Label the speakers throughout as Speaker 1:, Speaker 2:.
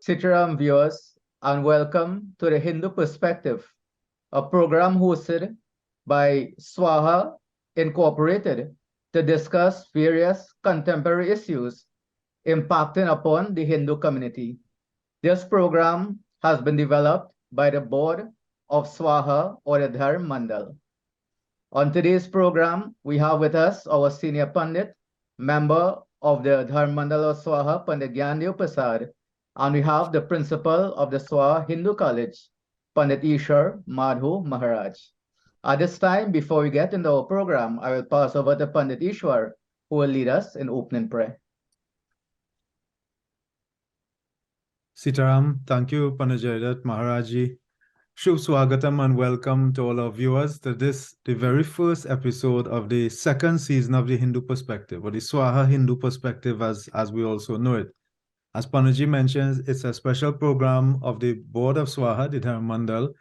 Speaker 1: Sitaram viewers, and welcome to the Hindu Perspective, a program hosted by Swaha Incorporated to discuss various contemporary issues impacting upon the Hindu community. This program has been developed by the board of Swaha or the Dharm Mandal. On today's program, we have with us our senior Pandit, member of the Dharm Mandal of Swaha, Pandit Gyandev Prasad, and we have the principal of the Swaha Hindu College, Pandit Ishwar Madhu Maharaj. At this time, before we get into our program, I will pass over to Pandit Ishwar, who will lead us in opening prayer.
Speaker 2: Sitaram, thank you, Panajaidat Maharaji. Shubh Swagatam and welcome to all our viewers to this, the very first episode of the second season of the Hindu Perspective, or the Swaha Hindu Perspective as we also know it. As Panaji mentions, it's a special program of the board of Swaha, the Dharm Mandal,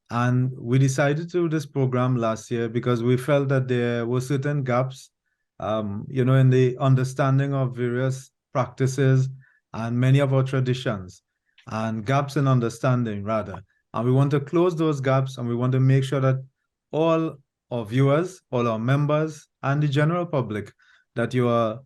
Speaker 2: and we decided to do this program last year because we felt that there were certain gaps, in the understanding of various practices and many of our traditions, and gaps in understanding, rather. And we want to close those gaps, and we want to make sure that all our viewers, all our members, and the general public, that you are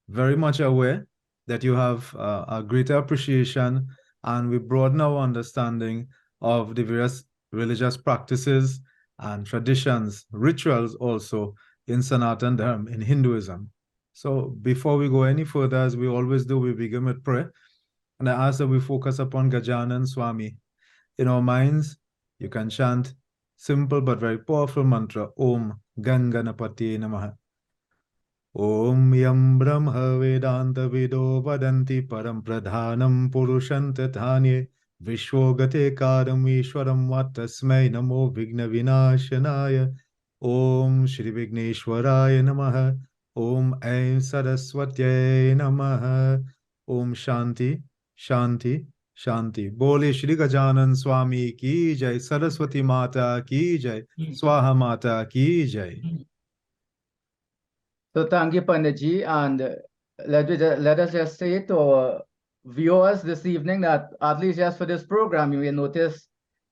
Speaker 2: very much aware, that you have a greater appreciation, and we broaden our understanding of the various religious practices and traditions, rituals also in Sanatan Dharma, in Hinduism. So before we go any further, as we always do, we begin with prayer. And I ask that we focus upon Gajanan Swami. In our minds, you can chant simple but very powerful mantra, Om Ganganapati Namaha. Om Yam Brahma Vedanta Vido Vadanti Param Pradhanam Purusham Tathanye Vishwogate Karam Ishwaram Vatasmai Namo Vigna Vinashanaya Om Shri Vigneshwaraya Namaha Om Aim Saraswatyay Namaha Om Shanti Shanti Shanti. Bole Shri Gajanan Swami ki jai, Saraswati Mata ki jai, Swaha Mata ki jai.
Speaker 1: So thank you, Panditji, and let us just say to our viewers this evening that at least just for this program, you will notice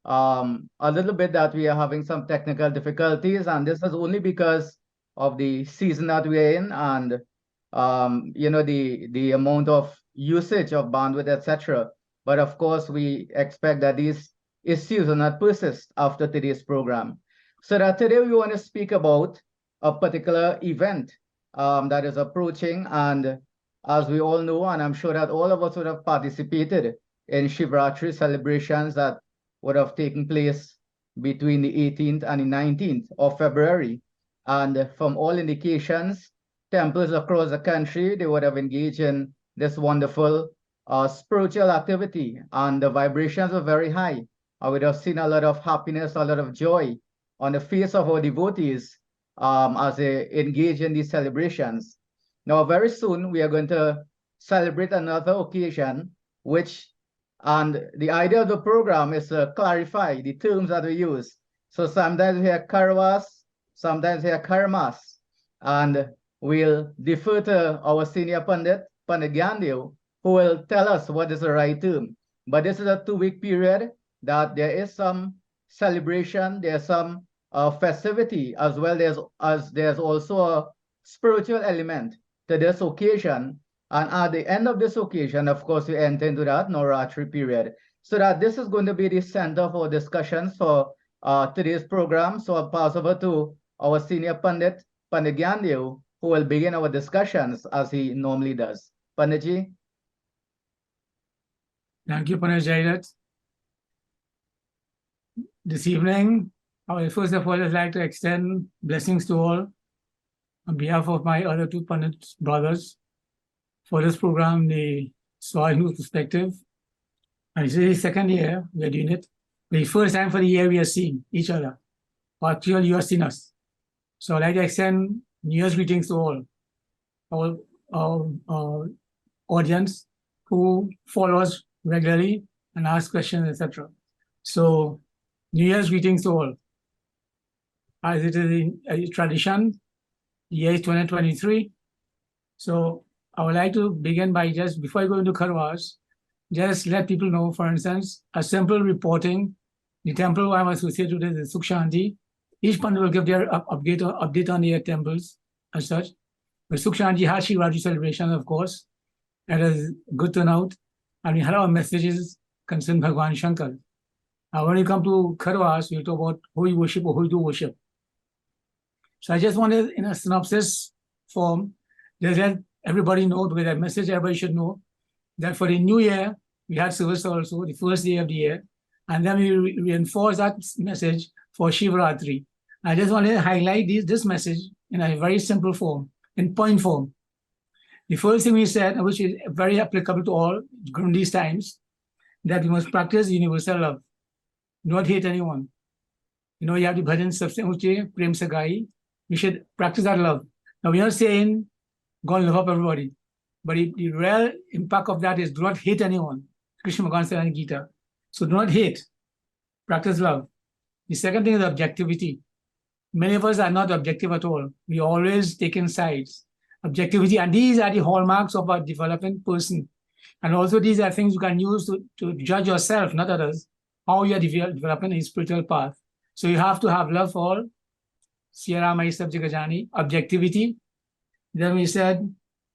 Speaker 1: a little bit that we are having some technical difficulties, and this is only because of the season that we are in, and the amount of usage of bandwidth, etc. But of course, we expect that these issues will not persist after today's program. So that today we want to speak about a particular event that is approaching, and as we all know, and I'm sure that all of us would have participated in Shivratri celebrations that would have taken place between the 18th and the 19th of February. And from all indications, temples across the country, they would have engaged in this wonderful spiritual activity, and the vibrations are very high. I would have seen a lot of happiness, a lot of joy on the face of our devotees as they engage in these celebrations. Now, very soon, we are going to celebrate another occasion, and the idea of the program is to clarify the terms that we use. So sometimes we hear Karwas, sometimes we hear Karmas, and we'll defer to our senior Pandit, Pandit Gyandev, who will tell us what is the right term. But this is a 2-week period that there is some celebration, there's some festivity, as well as there's also a spiritual element to this occasion. And at the end of this occasion, of course, we enter into that Navratri period. So that this is going to be the center of our discussions for today's program. So I'll pass over to our senior Pandit, Pandit Gyandev, who will begin our discussions as he normally does. Panditji.
Speaker 3: Thank you, Panajaidat. This evening, I will first of all like to extend blessings to all on behalf of my other two Pandit brothers for this program, the Swaha Hindu Perspective. And this is the second year we are doing it. The first time for the year we are seeing each other. Actually, you have seen us. So I'd like to extend New Year's greetings to all our audience who follow us regularly and ask questions, etc. So New Year's greetings to all. As it is a tradition, year is 2023. So I would like to begin by just, before I go into Karwas, just let people know, for instance, a simple reporting. The temple I'm associated with is Sukh Shanti. Each Pandit will give their update on their temples as such. But Sukh Shanti has Shivratri celebration, of course. That is good turnout. And we had our messages concerning Bhagwan Shankar. When you come to Kharwas, we'll talk about who you worship or who you do worship. So I just wanted, in a synopsis form, just let everybody know, because that message everybody should know, that for the new year, we had service also, the first day of the year, and then we reinforce that message for Shivratri. I just wanted to highlight this message in a very simple form, in point form. The first thing we said, which is very applicable to all during these times, that we must practice universal love, not hate anyone. You know, you have the bhajan sabse unche, prem se gai. We should practice that love. Now, we're not saying go and love up everybody, but the real impact of that is do not hate anyone. Krishna Bhagavan said in Gita. So do not hate, practice love. The second thing is objectivity. Many of us are not objective at all. We always taking sides. Objectivity, and these are the hallmarks of a developing person. And also these are things you can use to judge yourself, not others, how you are developing a spiritual path. So you have to have love for all. Objectivity. Then we said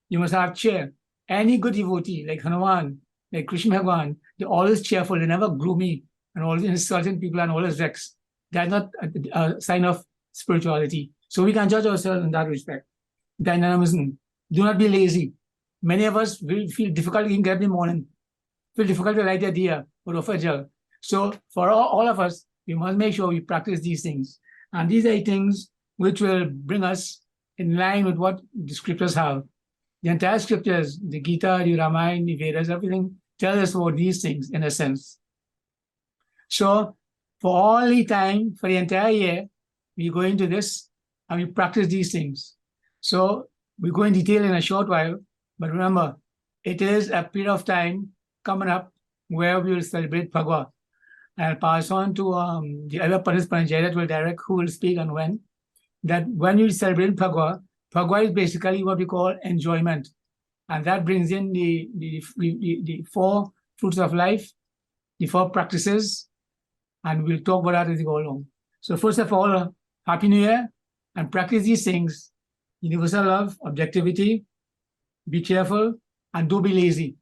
Speaker 3: you must have cheer. Any good devotee, like Hanuman, like Krishna Bhagavan, they're always cheerful, they never gloomy and always insulting people and always vex. That's not a sign of spirituality. So we can judge ourselves in that respect. Dynamism. Do not be lazy. Many of us will feel difficult to get up in the morning, feel difficult to light a diya or offer jal. So for all of us, we must make sure we practice these things. And these are things which will bring us in line with what the scriptures have. The entire scriptures, the Gita, the Ramayana, the Vedas, everything tells us about these things in a sense. So for all the time, for the entire year, we go into this and we practice these things. So we go in detail in a short while, but remember, it is a period of time coming up where we will celebrate Phagwa. I'll pass on to the other participants, that will direct who will speak and when. That when you celebrate Phagwa, Phagwa is basically what we call enjoyment. And that brings in the four fruits of life, the four practices, and we'll talk about that as we go along. So first of all, Happy New Year, and practice these things. Universal love, objectivity, be cheerful, and don't be lazy.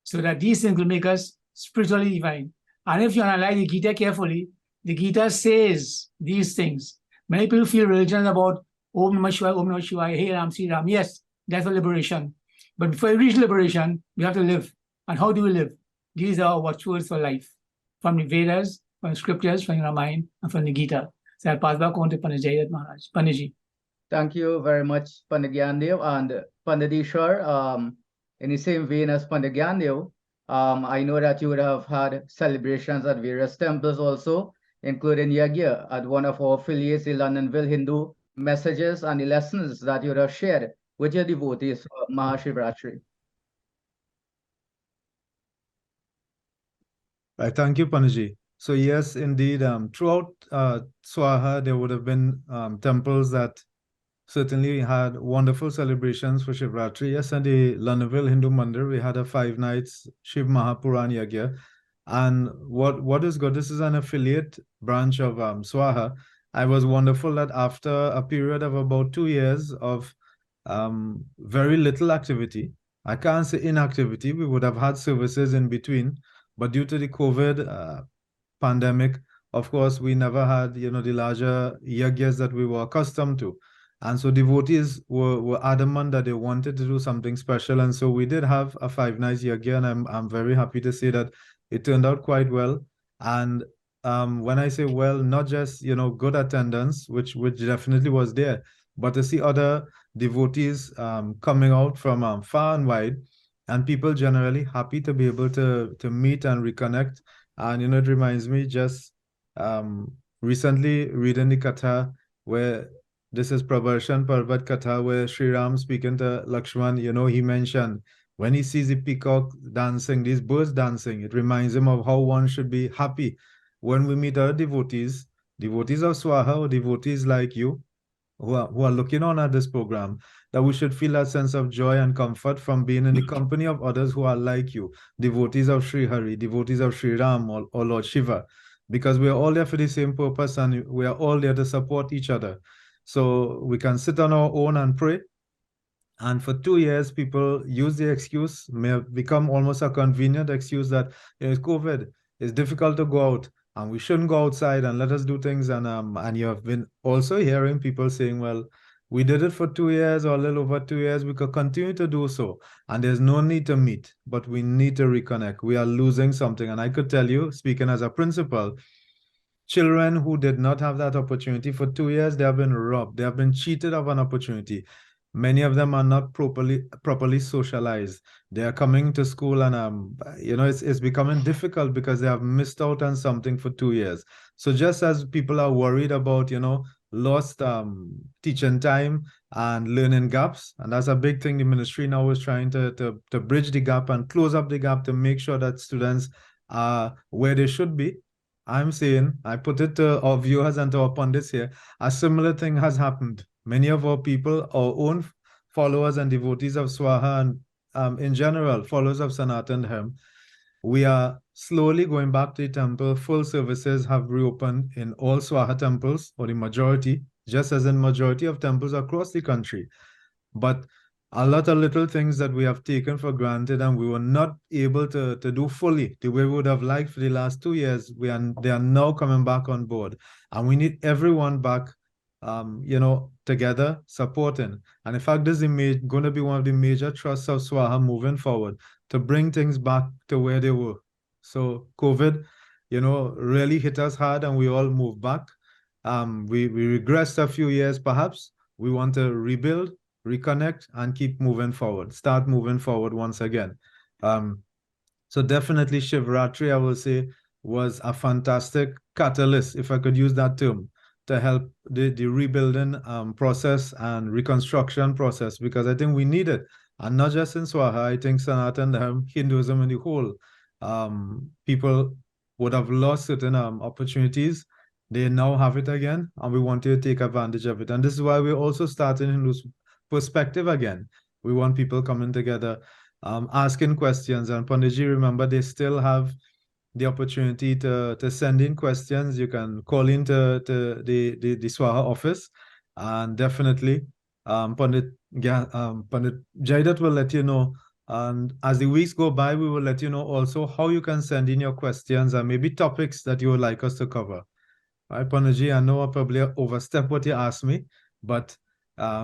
Speaker 3: So that these things will make us spiritually divine. And if you analyze the Gita carefully, the Gita says these things. Many people feel religion about Om Namah Shivaya, Hey Ram, Sri Ram. Yes, that's for liberation. But before we reach liberation, we have to live. And how do we live? These are watchwords for life. From the Vedas, from the scriptures, from the Ramayana, and from the Gita. So I'll pass back on to Pandit Jayadhatt Maharaj. Panditji.
Speaker 1: Thank you very much, Pandit Gyandev. And Pandit Ishwar, in the same vein as Pandit Gyandev, I know that you would have had celebrations at various temples also, including Yagya at one of our affiliates, the Londonville Hindu messages and the lessons that you would have shared with your devotees for Mahashivratri.
Speaker 2: Right, thank you, Panaji. So yes, indeed, throughout Swaha, there would have been temples that certainly had wonderful celebrations for Shivratri. Yes, and the Londonville Hindu Mandir, we had a 5 nights Shiv Mahapuran Yagya. And what is good, this is an affiliate branch of Swaha. I was wonderful that after a period of about 2 years of very little activity, I can't say inactivity, we would have had services in between, but due to the COVID pandemic, of course, we never had, the larger yagyas that we were accustomed to. And so devotees were adamant that they wanted to do something special. And so we did have a 5 nights yagya, and I'm very happy to say that it turned out quite well. And when I say well, not just, good attendance, which definitely was there, but to see other devotees coming out from far and wide, and people generally happy to be able to meet and reconnect. And, it reminds me just recently reading the Katha where this is Prabharshan Parvat Katha, where Sri Ram speaking to Lakshman, he mentioned when he sees the peacock dancing, these birds dancing, it reminds him of how one should be happy when we meet other devotees of Swaha or devotees like you, who are looking on at this program, that we should feel that sense of joy and comfort from being in the company of others who are like you, devotees of Sri Hari, devotees of Sri Ram or Lord Shiva, because we are all there for the same purpose and we are all there to support each other. So we can sit on our own and pray. And for 2 years, people use the excuse, may have become almost a convenient excuse that it's COVID, it's difficult to go out, and we shouldn't go outside and let us do things. And you have been also hearing people saying, well, we did it for 2 years or a little over 2 years, we could continue to do so. And there's no need to meet, but we need to reconnect. We are losing something. And I could tell you, speaking as a principal, children who did not have that opportunity for 2 years, they have been robbed, they have been cheated of an opportunity. Many of them are not properly socialized. They are coming to school and it's becoming difficult because they have missed out on something for 2 years. So just as people are worried about lost teaching time and learning gaps, and that's a big thing the ministry now is trying to bridge the gap and close up the gap to make sure that students are where they should be. I'm saying, I put it to our viewers and to our pundits here, a similar thing has happened. Many of our people, our own followers and devotees of Swaha and in general, followers of Sanatan Dharma, we are slowly going back to the temple. Full services have reopened in all Swaha temples, or the majority, just as in majority of temples across the country. But a lot of little things that we have taken for granted and we were not able to do fully the way we would have liked for the last 2 years, they are now coming back on board. And we need everyone back together, supporting. And in fact, this is going to be one of the major trusts of Swaha moving forward to bring things back to where they were. So COVID, really hit us hard and we all moved back. We regressed a few years, perhaps. We want to rebuild, reconnect, and keep moving forward, start moving forward once again. So definitely Shivratri, I will say, was a fantastic catalyst, if I could use that term, to help the rebuilding process and reconstruction process, because I think we need it. And not just in Swaha, I think Sanatan Dharma, Hinduism in the whole, people would have lost certain opportunities. They now have it again, and we want to take advantage of it. And this is why we're also starting Hindu's perspective again. We want people coming together, asking questions. And Panditji, remember, they still have the opportunity to send in questions. You can call into the Swaha office, and definitely Pandit Jaidat will let you know. And as the weeks go by, we will let you know also how you can send in your questions and maybe topics that you would like us to cover. All right, Panditji, I know I probably overstepped what you asked me, but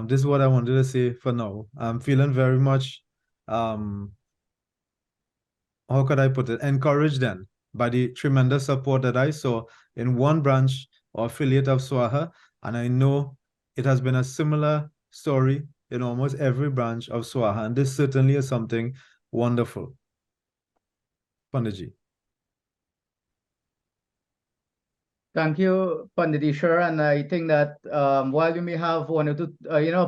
Speaker 2: this is what I wanted to say for now. I'm feeling very much, how could I put it, encouraged then by the tremendous support that I saw in one branch or affiliate of Swaha, and I know it has been a similar story in almost every branch of Swaha, and this certainly is something wonderful. Panditji.
Speaker 1: Thank you, Pandit Ishwar. And I think that while you may have one or two,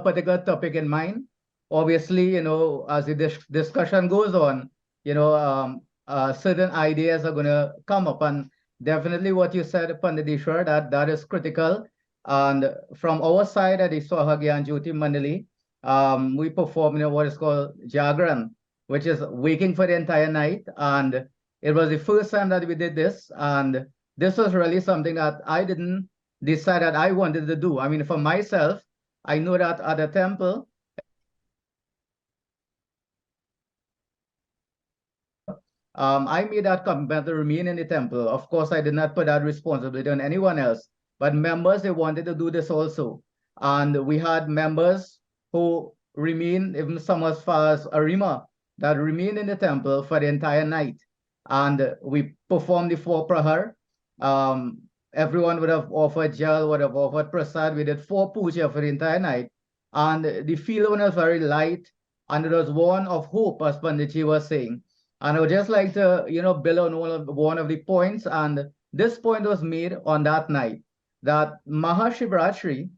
Speaker 1: particular topic in mind, obviously, as the discussion goes on, certain ideas are going to come up. And definitely what you said, Pandit Ishwar, that is critical. And from our side at the Swaha Gyan Jyoti Mandali, we perform what is called Jagran, which is waking for the entire night. And it was the first time that we did this. And this was really something that I didn't decide that I wanted to do. I mean, for myself, I know that at the temple, I made that commitment to remain in the temple. Of course, I did not put that responsibility on anyone else, but members, they wanted to do this also. And we had members who remain, even some as far as Arima, that remain in the temple for the entire night. And we performed the 4 prahar. Everyone would have offered jal, would have offered prasad. We did 4 puja for the entire night. And the feeling was very light. And it was one of hope, as Panditji was saying. And I would just like to, build on one of the points. And this point was made on that night, that Mahashivratri,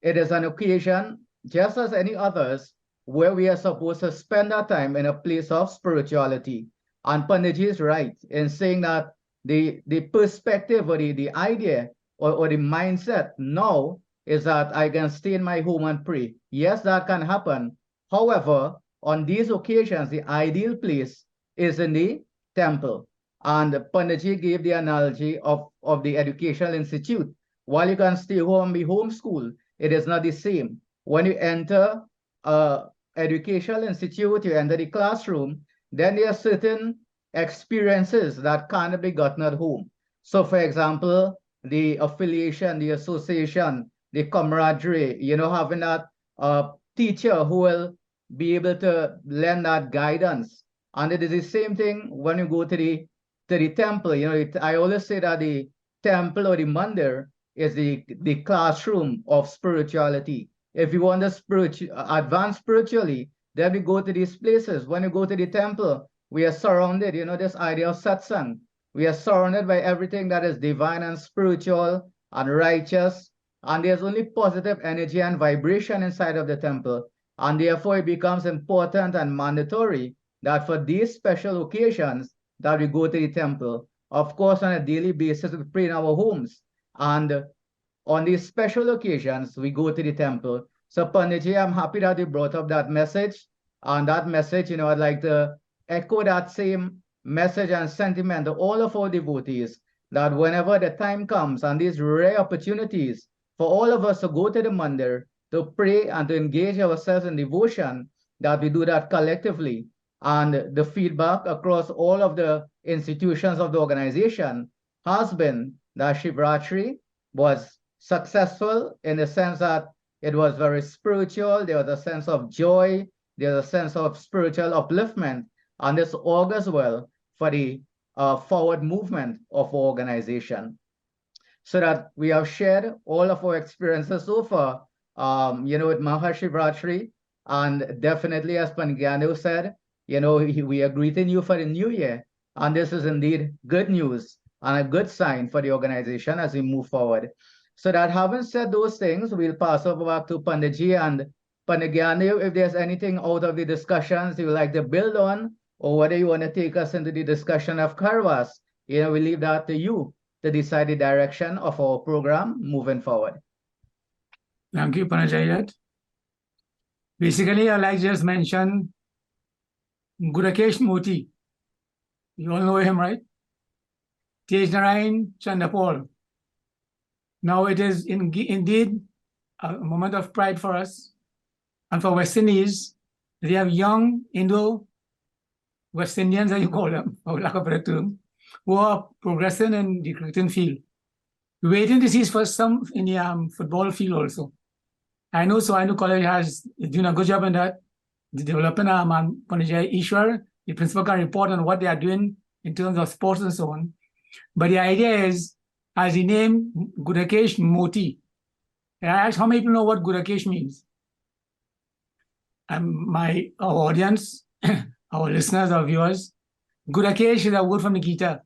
Speaker 1: it is an occasion, just as any others, where we are supposed to spend our time in a place of spirituality. And Panditji is right in saying that the perspective or the idea or the mindset now is that I can stay in my home and pray. Yes, that can happen. However, on these occasions, the ideal place is in the temple. And Panditji gave the analogy of the educational institute. While you can stay home, be homeschooled, it is not the same. When you enter educational institute, you enter the classroom, then there are certain experiences that can't be gotten at home. So, for example, the affiliation, the association, the camaraderie, having that teacher who will be able to lend that guidance. And it is the same thing when you go to the temple. I always say that the temple or the mandir is the classroom of spirituality. If you want to advance spiritually, then we go to these places. When you go to the temple, we are surrounded, this idea of satsang. We are surrounded by everything that is divine and spiritual and righteous. And there's only positive energy and vibration inside of the temple. And therefore, it becomes important and mandatory that for these special occasions that we go to the temple. Of course, on a daily basis, we pray in our homes. And on these special occasions, we go to the temple. So, Panditji, I'm happy that you brought up that message. And that message, I'd like to echo that same message and sentiment to all of our devotees, that whenever the time comes and these rare opportunities for all of us to go to the mandir, to pray and to engage ourselves in devotion, that we do that collectively. And the feedback across all of the institutions of the organization has been that Shivratri was successful in the sense that it was very spiritual. There was a sense of joy. There was a sense of spiritual upliftment. And this augurs well for the forward movement of our organization. So that we have shared all of our experiences so far, with Mahashivratri. And definitely, as Pangyanu said, we are greeting you for the new year. And this is indeed good news and a good sign for the organization as we move forward. So that having said those things, we'll pass over back to Panditji and Pangyanu. If there's anything out of the discussions you would like to build on, or whether you want to take us into the discussion of Karwas, we leave that to you to decide the direction of our program moving forward.
Speaker 3: Thank you, Panajayat. Basically, I'd like to just mention Gurakesh Moti. You all know him, right? Tejnarayan Chandapal. Now it is indeed a moment of pride for us and for West Indies. They have young Indo-West Indians, as you call them, for lack of a better term, who are progressing in the cricketing field. We're waiting to see for some in the football field also. I know College is doing a good job in that. The development Panajay Ishwar, the principal, can report on what they are doing in terms of sports and so on. But the idea is, as the name Gurakesh Moti, I asked how many people know what Gurakesh means. Our audience, our listeners, our viewers, Gurakesh is a word from the Gita.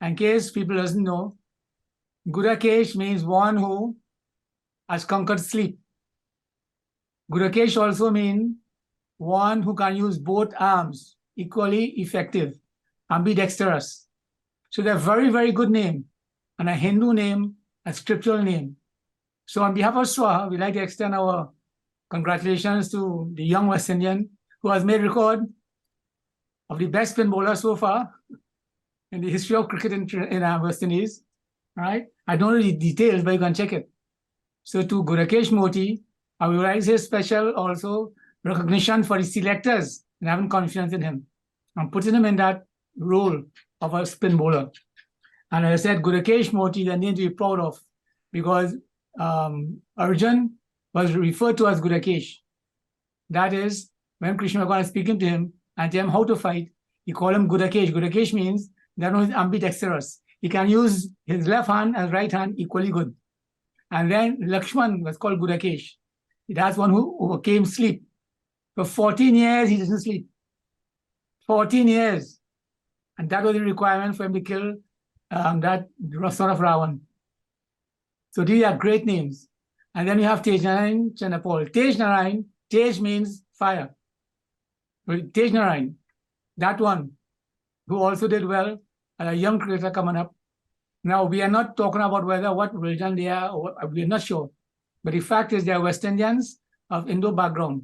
Speaker 3: In case people doesn't know, Gurakesh means one who has conquered sleep. Gurakesh also means one who can use both arms, equally effective, ambidextrous. So they're a very, very good name, and a Hindu name, a scriptural name. So on behalf of SWAHA, we'd like to extend our congratulations to the young West Indian who has made record of the best spin bowler so far in the history of cricket in West Indies. All right? I don't know the details, but you can check it. So to Gurakesh Moti, I would like to say special also recognition for the selectors and having confidence in him and putting him in that role of a spin bowler. And as I said, Gurakesh Moti, the name to be proud of, because Arjun was referred to as Gurakesh. That is, when Krishna was speaking to him and tell him how to fight, he called him Gurakesh. Gurakesh means that one is ambidextrous. He can use his left hand and right hand equally good. And then Lakshman was called Gurakesh. That's one who overcame sleep. For 14 years, he didn't sleep. 14 years. And that was the requirement for him to kill that son of Ravan. So these are great names. And then you have Tejnarayan Chandapal. Tejnarayan, Tej means fire. Tejnarayan, that one, who also did well, and a young cricketer coming up. Now, we are not talking about what religion they are, or we're not sure. But the fact is they are West Indians of Indo background,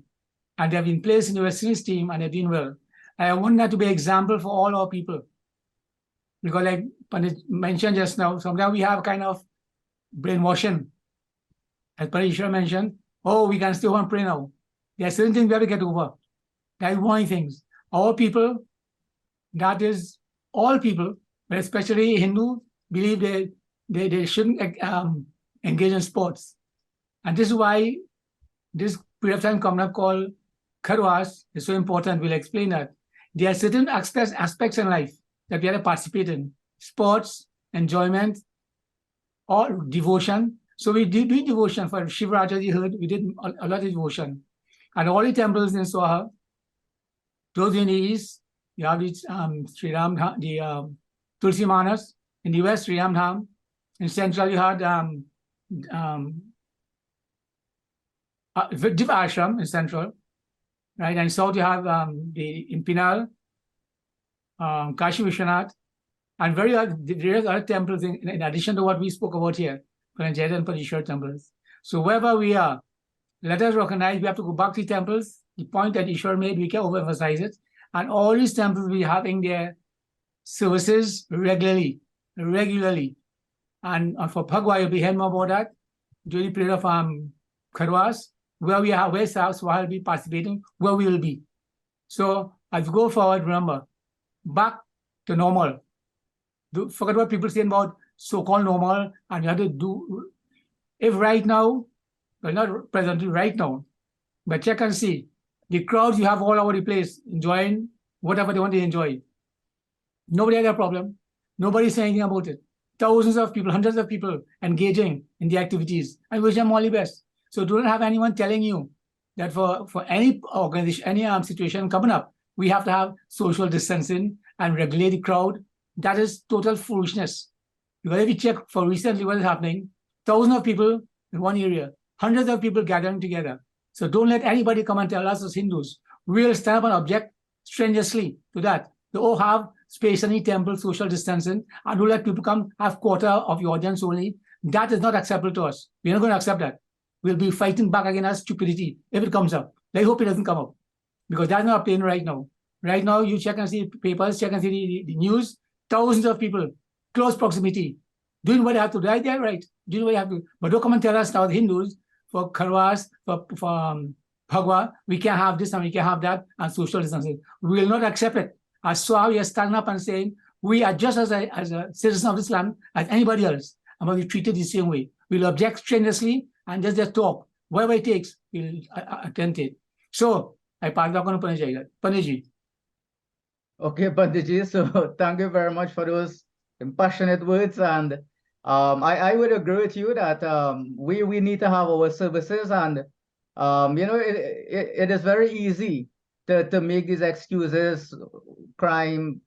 Speaker 3: and they have been placed in the West Indies team and they're doing well. And I want that to be an example for all our people. Because like Pandit mentioned just now, sometimes we have kind of brainwashing. As Parisha mentioned, oh, we can still want to pray now. There are certain things we have to get over. That is one of the things. Our people, that is all people, but especially Hindu, believe they shouldn't engage in sports. And this is why this period of time coming up called Kharwas is so important. We'll explain that. There are certain aspects in life that we have to participate in. Sports, enjoyment, or devotion. So we did devotion for Shiva Raja, you heard, we did a lot of devotion. And all the temples in Swaha, those in the east, you have the Sri Ram, the Tulsi Manas. In the west, Sri Ram Dham. In central, you had Div Ashram in central, right? And south, you have in Pinal, Kashi Vishwanath, and various other temples in addition to what we spoke about here, Paranjaya and Parishar temples. So wherever we are, let us recognize we have to go back to the temples. The point that Ishwar made, we can overemphasize it. And all these temples we having their services regularly. And for Bhagwa, you'll be hearing more about that during the period of Kharwas, where we are, where Swaha will be participating, where we will be. So as we go forward, remember, back to normal. Forget what people say about so-called normal, and you have to do. If right now, well, not presently, right now, but check and see the crowds you have all over the place enjoying whatever they want to enjoy. Nobody had a problem. Nobody saying anything about it. Thousands of people, hundreds of people engaging in the activities. I wish them all the best. So don't have anyone telling you that for any organization, any situation coming up, we have to have social distancing and regulate the crowd. That is total foolishness. Because if you check for recently what is happening, thousands of people in one area, hundreds of people gathering together. So don't let anybody come and tell us as Hindus, we'll stand up and object strenuously to that. They all have space in the temple, social distancing, and don't let people come have quarter of your audience only. That is not acceptable to us. We're not going to accept that. We'll be fighting back against stupidity if it comes up. I hope it doesn't come up, because that's not playing right now. Right now, you check and see papers, check and see the news, thousands of people, close proximity, doing what they have to do. Right there, right? Doing what they have to. But don't come and tell us now, the Hindus, for Kharwas, for Bhagwa, we can't have this and we can't have that, and social distancing. We will not accept it. As Swaha, we are standing up and saying, we are just as a citizen of this land as anybody else, and we'll be treated the same way. We'll object strenuously and just talk. Whatever it takes, we'll attend it. So, I pass back on to Panditji.
Speaker 1: Okay, Panditji, so thank you very much for those impassionate words. And I would agree with you that we need to have our services, and it is very easy to make these excuses, crime,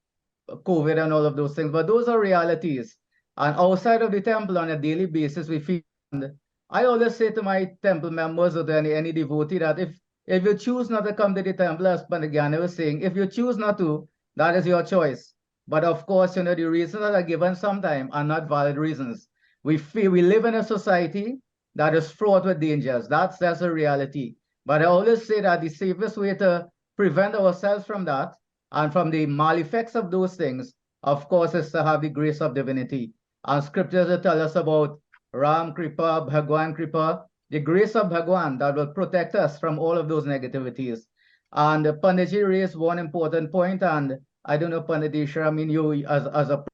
Speaker 1: COVID, and all of those things. But those are realities. And outside of the temple on a daily basis, we feel. And I always say to my temple members or to any devotee that if you choose not to come to the temple, as Pandit was saying, if you choose not to, that is your choice. But of course, the reasons that are given sometimes are not valid reasons. We live in a society that is fraught with dangers. That's a reality. But I always say that the safest way to prevent ourselves from that and from the mal-effects of those things, of course, is to have the grace of divinity. And scriptures that tell us about Ram Kripa, Bhagwan Kripa, the grace of Bhagwan that will protect us from all of those negativities. And Panditji raised one important point, and I don't know, Panditji, I mean, you as a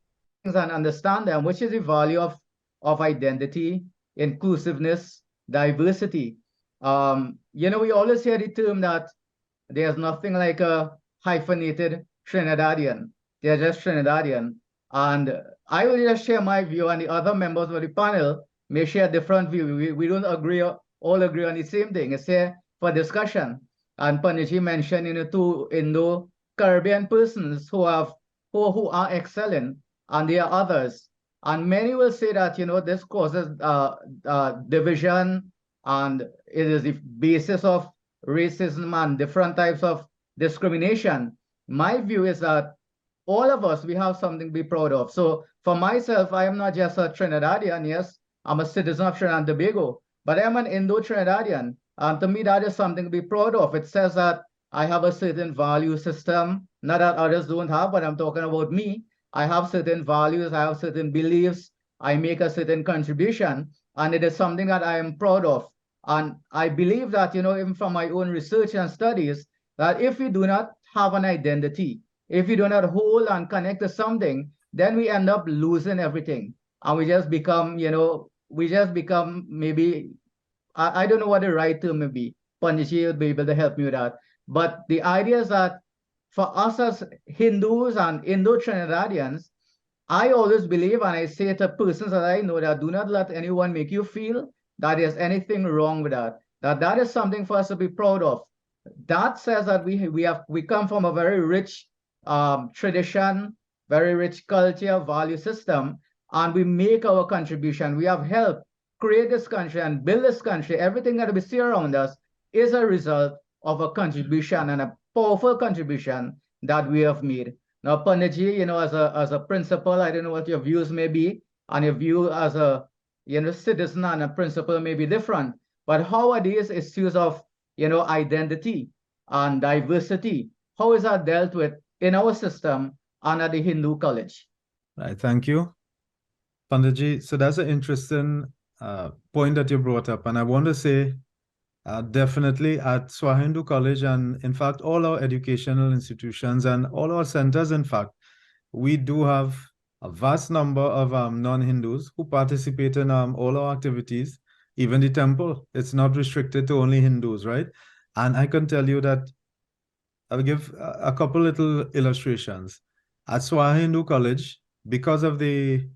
Speaker 1: person and understand them, which is the value of identity, inclusiveness, diversity. We always hear the term that there's nothing like a hyphenated Trinidadian. They're just Trinidadian. And I will just share my view, and the other members of the panel may share a different view. We don't all agree on the same thing. It's here for discussion. And Panditji mentioned two Indo-Caribbean persons who are excelling, and there are others. And many will say that this causes division, and it is the basis of racism and different types of discrimination. My view is that all of us, we have something to be proud of. So for myself, I am not just a Trinidadian. Yes, I'm a citizen of Trinidad and Tobago, but I'm an Indo-Trinidadian. And to me, that is something to be proud of. It says that I have a certain value system, not that others don't have, but I'm talking about me. I have certain values, I have certain beliefs, I make a certain contribution, and it is something that I am proud of. And I believe that, even from my own research and studies, that if we do not have an identity, if we do not hold and connect to something, then we end up losing everything. And we just become, maybe, I don't know what the right term may be. Pandishi will be able to help me with that. But the idea is that for us as Hindus and Indo-Trinidadians, I always believe, and I say to persons that I know, that do not let anyone make you feel that there's anything wrong with that. That is something for us to be proud of. That says that we come from a very rich tradition, very rich culture, value system, and we make our contribution. We have helped create this country and build this country. Everything that we see around us is a result of a contribution, and a powerful contribution that we have made. Now, Panditji, as a principal, I don't know what your views may be, and your view as a citizen and a principal may be different. But how are these issues of identity and diversity? How is that dealt with in our system and at the Hindu College?
Speaker 2: Right, thank you, Panditji. So that's an interesting point that you brought up, and I want to say definitely at Swaha Hindu College, and in fact all our educational institutions and all our centers, in fact, we do have a vast number of non-Hindus who participate in all our activities. Even the temple, it's not restricted to only Hindus, right? And I can tell you that I'll give a couple little illustrations. At Swaha Hindu College, because of the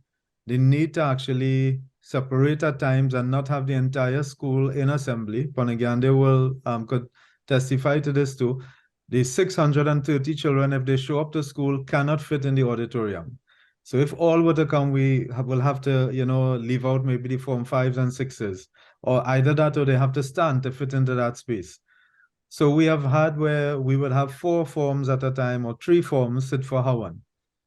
Speaker 2: need to actually separate at times and not have the entire school in assembly, Panagande will could testify to this too. The 630 children, if they show up to school, cannot fit in the auditorium. So if all were to come, we will have to, leave out maybe the Form 5s and 6s, or either that or they have to stand to fit into that space. So we have had where we would have 4 forms at a time or 3 forms sit for Hawan.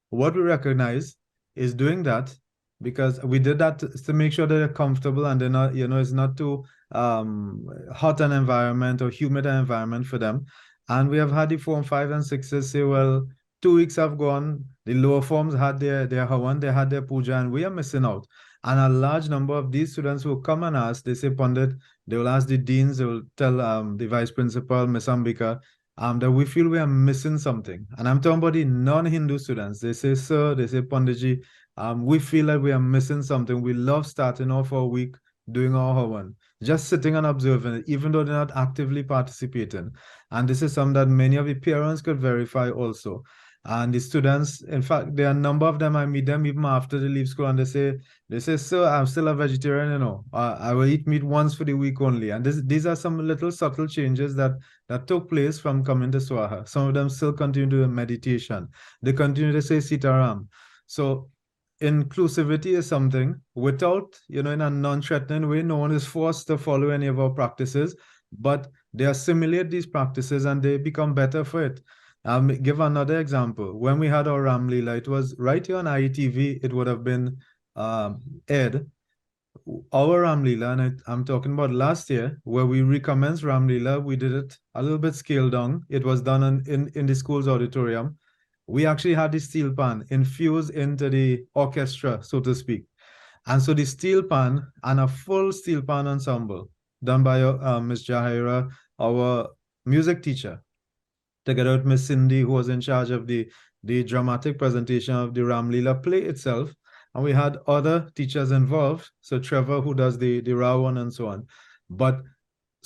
Speaker 2: What we recognize is doing that because we did that to make sure that they're comfortable and they're not, it's not too hot an environment or humid an environment for them. And we have had the Form 5 and 6s say, well, 2 weeks have gone, the lower forms had their Hawan, they had their puja, and we are missing out. And a large number of these students will come and ask, they say, Pandit, they will ask the deans, they will tell the vice principal, Ms. Ambika, that we feel we are missing something. And I'm talking about the non-Hindu students. They say, sir, they say, Panditji, we feel like we are missing something. We love starting off our week doing our Hawan, just sitting and observing it, even though they're not actively participating. And this is something that many of the parents could verify also. And the students, in fact, there are a number of them, I meet them even after they leave school, and they say, sir, I'm still a vegetarian, I will eat meat once for the week only. And these are some little subtle changes that took place from coming to Swaha. Some of them still continue to do meditation. They continue to say Sitaram. So inclusivity is something without, in a non-threatening way, no one is forced to follow any of our practices, but they assimilate these practices and they become better for it. I'll give another example. When we had our Ram Leela, it was right here on IETV, it would have been aired. Our Ram Leela, and I'm talking about last year, where we recommenced Ram Leela, we did it a little bit scaled down. It was done in the school's auditorium. We actually had the steel pan infused into the orchestra, so to speak. And so the steel pan and a full steel pan ensemble done by Ms. Jahaira, our music teacher, together with Miss Cindy, who was in charge of the dramatic presentation of the Ram Leela play itself. And we had other teachers involved. So Trevor, who does the Rawan and so on. But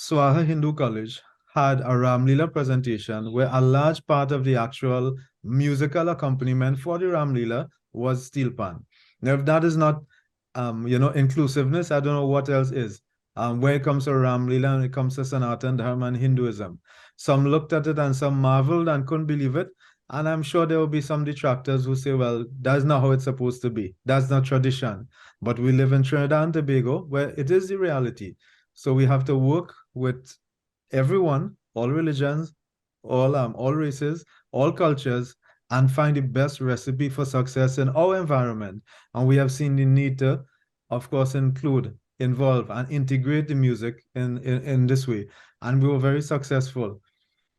Speaker 2: Swaha Hindu College had a Ram Leela presentation where a large part of the actual musical accompaniment for the Ram Leela was steel pan. Now, if that is not, inclusiveness, I don't know what else is. When it comes to Ram Leela and it comes to Sanatan Dharma and Hinduism. Some looked at it and some marveled and couldn't believe it. And I'm sure there will be some detractors who say, well, that's not how it's supposed to be. That's not tradition. But we live in Trinidad and Tobago where it is the reality. So we have to work with everyone, all religions, all races, all cultures, and find the best recipe for success in our environment. And we have seen the need to, of course, include involve and integrate the music in this way. And we were very successful.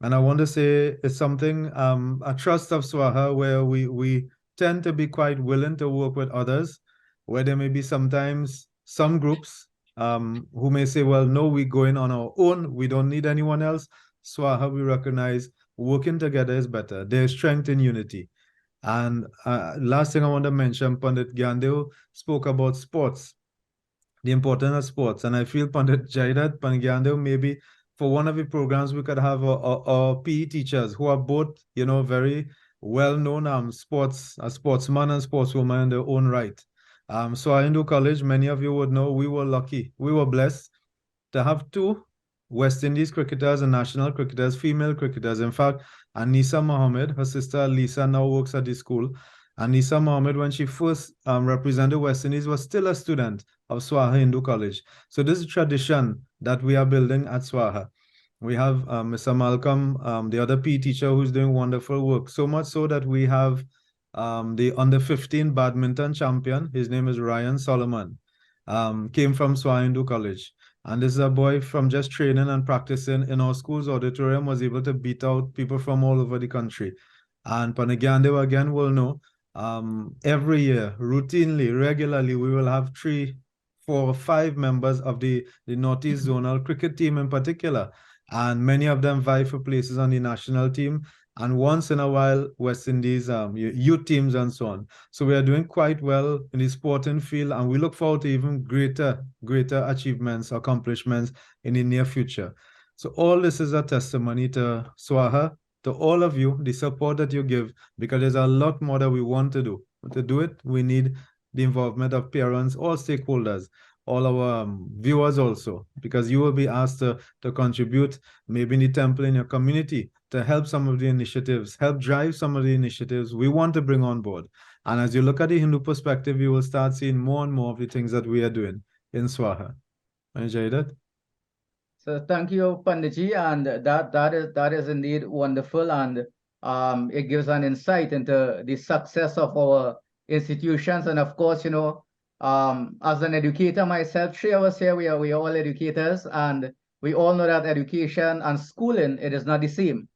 Speaker 2: And I want to say it's something, a trust of Swaha, where we tend to be quite willing to work with others, where there may be sometimes some groups who may say, well, no, we're going on our own. We don't need anyone else. Swaha, we recognize working together is better. There's strength in unity. And last thing I want to mention, Pandit Gyandeo spoke about sports, the importance of sports. And I feel Pandit Jaidat, Pandit Gyandeo, maybe for one of the programs, we could have our PE teachers who are both, very well-known sportsmen and sportswomen in their own right. So at Hindu College, many of you would know we were lucky. We were blessed to have two West Indies cricketers and national cricketers, female cricketers. In fact, Anisa Mohammed, her sister Lisa, now works at the school. Anisa Mohammed, when she first represented West Indies, was still a student of Swaha Hindu College. So this is a tradition that we are building at Swaha. We have Mr. Malcolm, the other PE teacher, who's doing wonderful work. So much so that we have the under 15 badminton champion. His name is Ryan Solomon. Came from Swaha Hindu College. And this is a boy from just training and practicing in our school's auditorium was able to beat out people from all over the country. And Pandit Gyandeo again will know, every year, routinely, regularly, we will have 3, 4, 5 members of the Northeast Zonal cricket team in particular. And many of them vie for places on the national team. And once in a while, West Indies youth teams and so on. So we are doing quite well in the sporting field, and we look forward to even greater achievements, accomplishments in the near future. So all this is a testimony to Swaha, to all of you, the support that you give, because there's a lot more that we want to do. But to do it, we need the involvement of parents, all stakeholders, all our viewers also, because you will be asked to contribute maybe in the temple in your community to help some of the initiatives, help drive some of the initiatives we want to bring on board. And as you look at the Hindu perspective, you will start seeing more and more of the things that we are doing in Swaha. Enjoy that.
Speaker 1: So thank you, Panditji, and that is indeed wonderful, and it gives an insight into the success of our institutions. And of course, as an educator myself, 3 of us here, we are all educators, and we all know that education and schooling, it is not the same.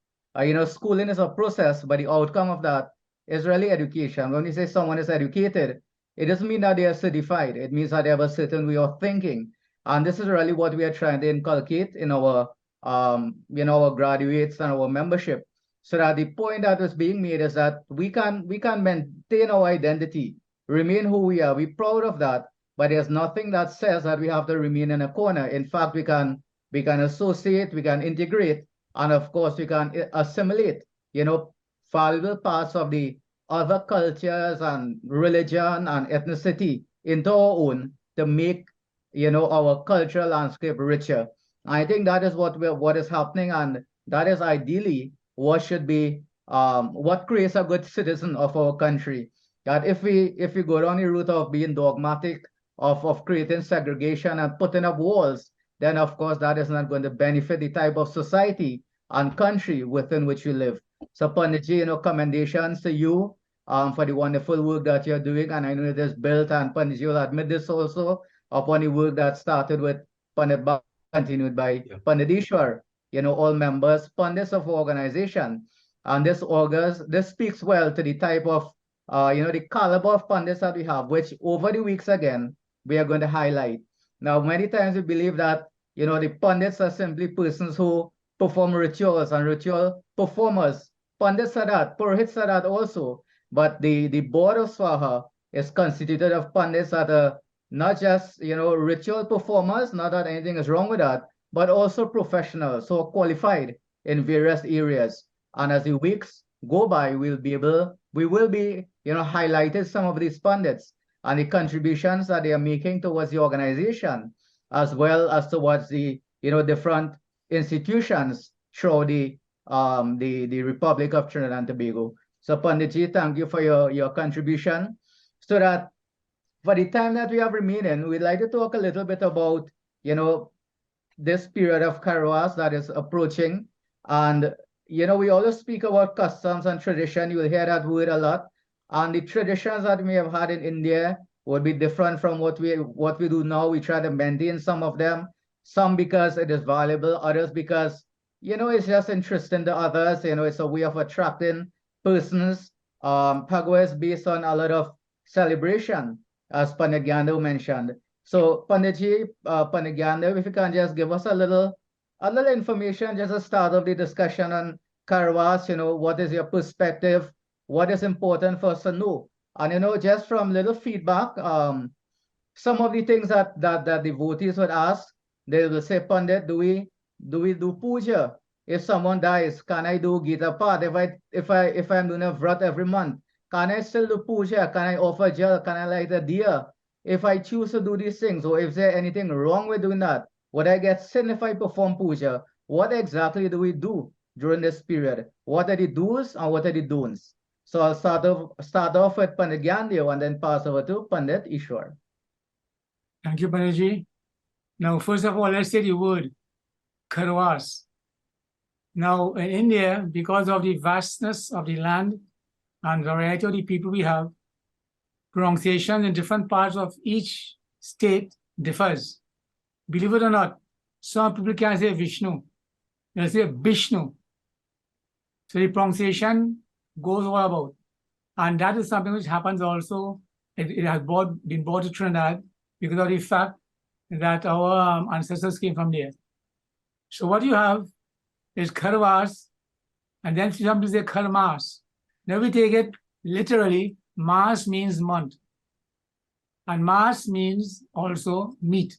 Speaker 1: Schooling is a process, but the outcome of that is really education. When we say someone is educated, it doesn't mean that they are certified. It means that they have a certain way of thinking. And this is really what we are trying to inculcate in our, our graduates and our membership. So that the point that was being made is that we can maintain our identity, remain who we are. We're proud of that, but there's nothing that says that we have to remain in a corner. In fact, we can associate, we can integrate, and of course we can assimilate, valuable parts of the other cultures and religion and ethnicity into our own to make, our cultural landscape richer. I think that is what is happening, and that is ideally what should be what creates a good citizen of our country. That if we go down the route of being dogmatic, of creating segregation and putting up walls, then of course that is not going to benefit the type of society and country within which we live. So Panditji, commendations to you for the wonderful work that you're doing, and I know it is built, and Panditji will admit this also, upon the work that started with Pandit Ba, continued by Pandit Ishwar, all members, Pandits of our organization. And this speaks well to the type of, the caliber of Pandits that we have, which over the weeks again, we are going to highlight. Now, many times we believe that, the Pandits are simply persons who perform rituals and ritual performers. Pandits are that, Purohits are that also. But the board of Swaha is constituted of Pandits that are not just, ritual performers, not that anything is wrong with that, but also professionals, so qualified in various areas. And as the weeks go by, we will be, highlighted some of these Pandits and the contributions that they are making towards the organization, as well as towards the, different institutions throughout the Republic of Trinidad and Tobago. So Panditji, thank you for your contribution. So that for the time that we have remaining, we'd like to talk a little bit about, this period of Kairos that is approaching. And, we always speak about customs and tradition. You will hear that word a lot. And the traditions that we have had in India would be different from what we do now. We try to maintain some of them, some because it is valuable, others because it's just interesting to others. It's a way of attracting persons. Pagua is based on a lot of celebration, as Panagyandev mentioned. So Panditji, Panagyandev, if you can just give us a little information, just a start of the discussion on Karwas, what is your perspective? What is important for us to know? And just from little feedback, some of the things that devotees would ask, they will say, Pandit, do we do puja? If someone dies, can I do Gita Path? If I'm doing a vrat every month, can I still do puja? Can I offer jal? Can I light a diya? If I choose to do these things, or if there's anything wrong with doing that, would I get sin if I perform puja? What exactly do we do during this period? What are the do's and what are the don'ts? So I'll start off with Pandit Gyandev and then pass over to Pandit Ishwar.
Speaker 3: Thank you, Panditji. Now, first of all, let's say the word Karwas. Now, in India, because of the vastness of the land and variety of the people we have, pronunciation in different parts of each state differs. Believe it or not, some people can say Vishnu, they'll say Vishnu. So the pronunciation goes all about. And that is something which happens also, it has been brought to Trinidad because of the fact that our ancestors came from there. So what you have is Karwas, and then some people say Karmas. Now we take it literally. Mas means month, and mas means also meat.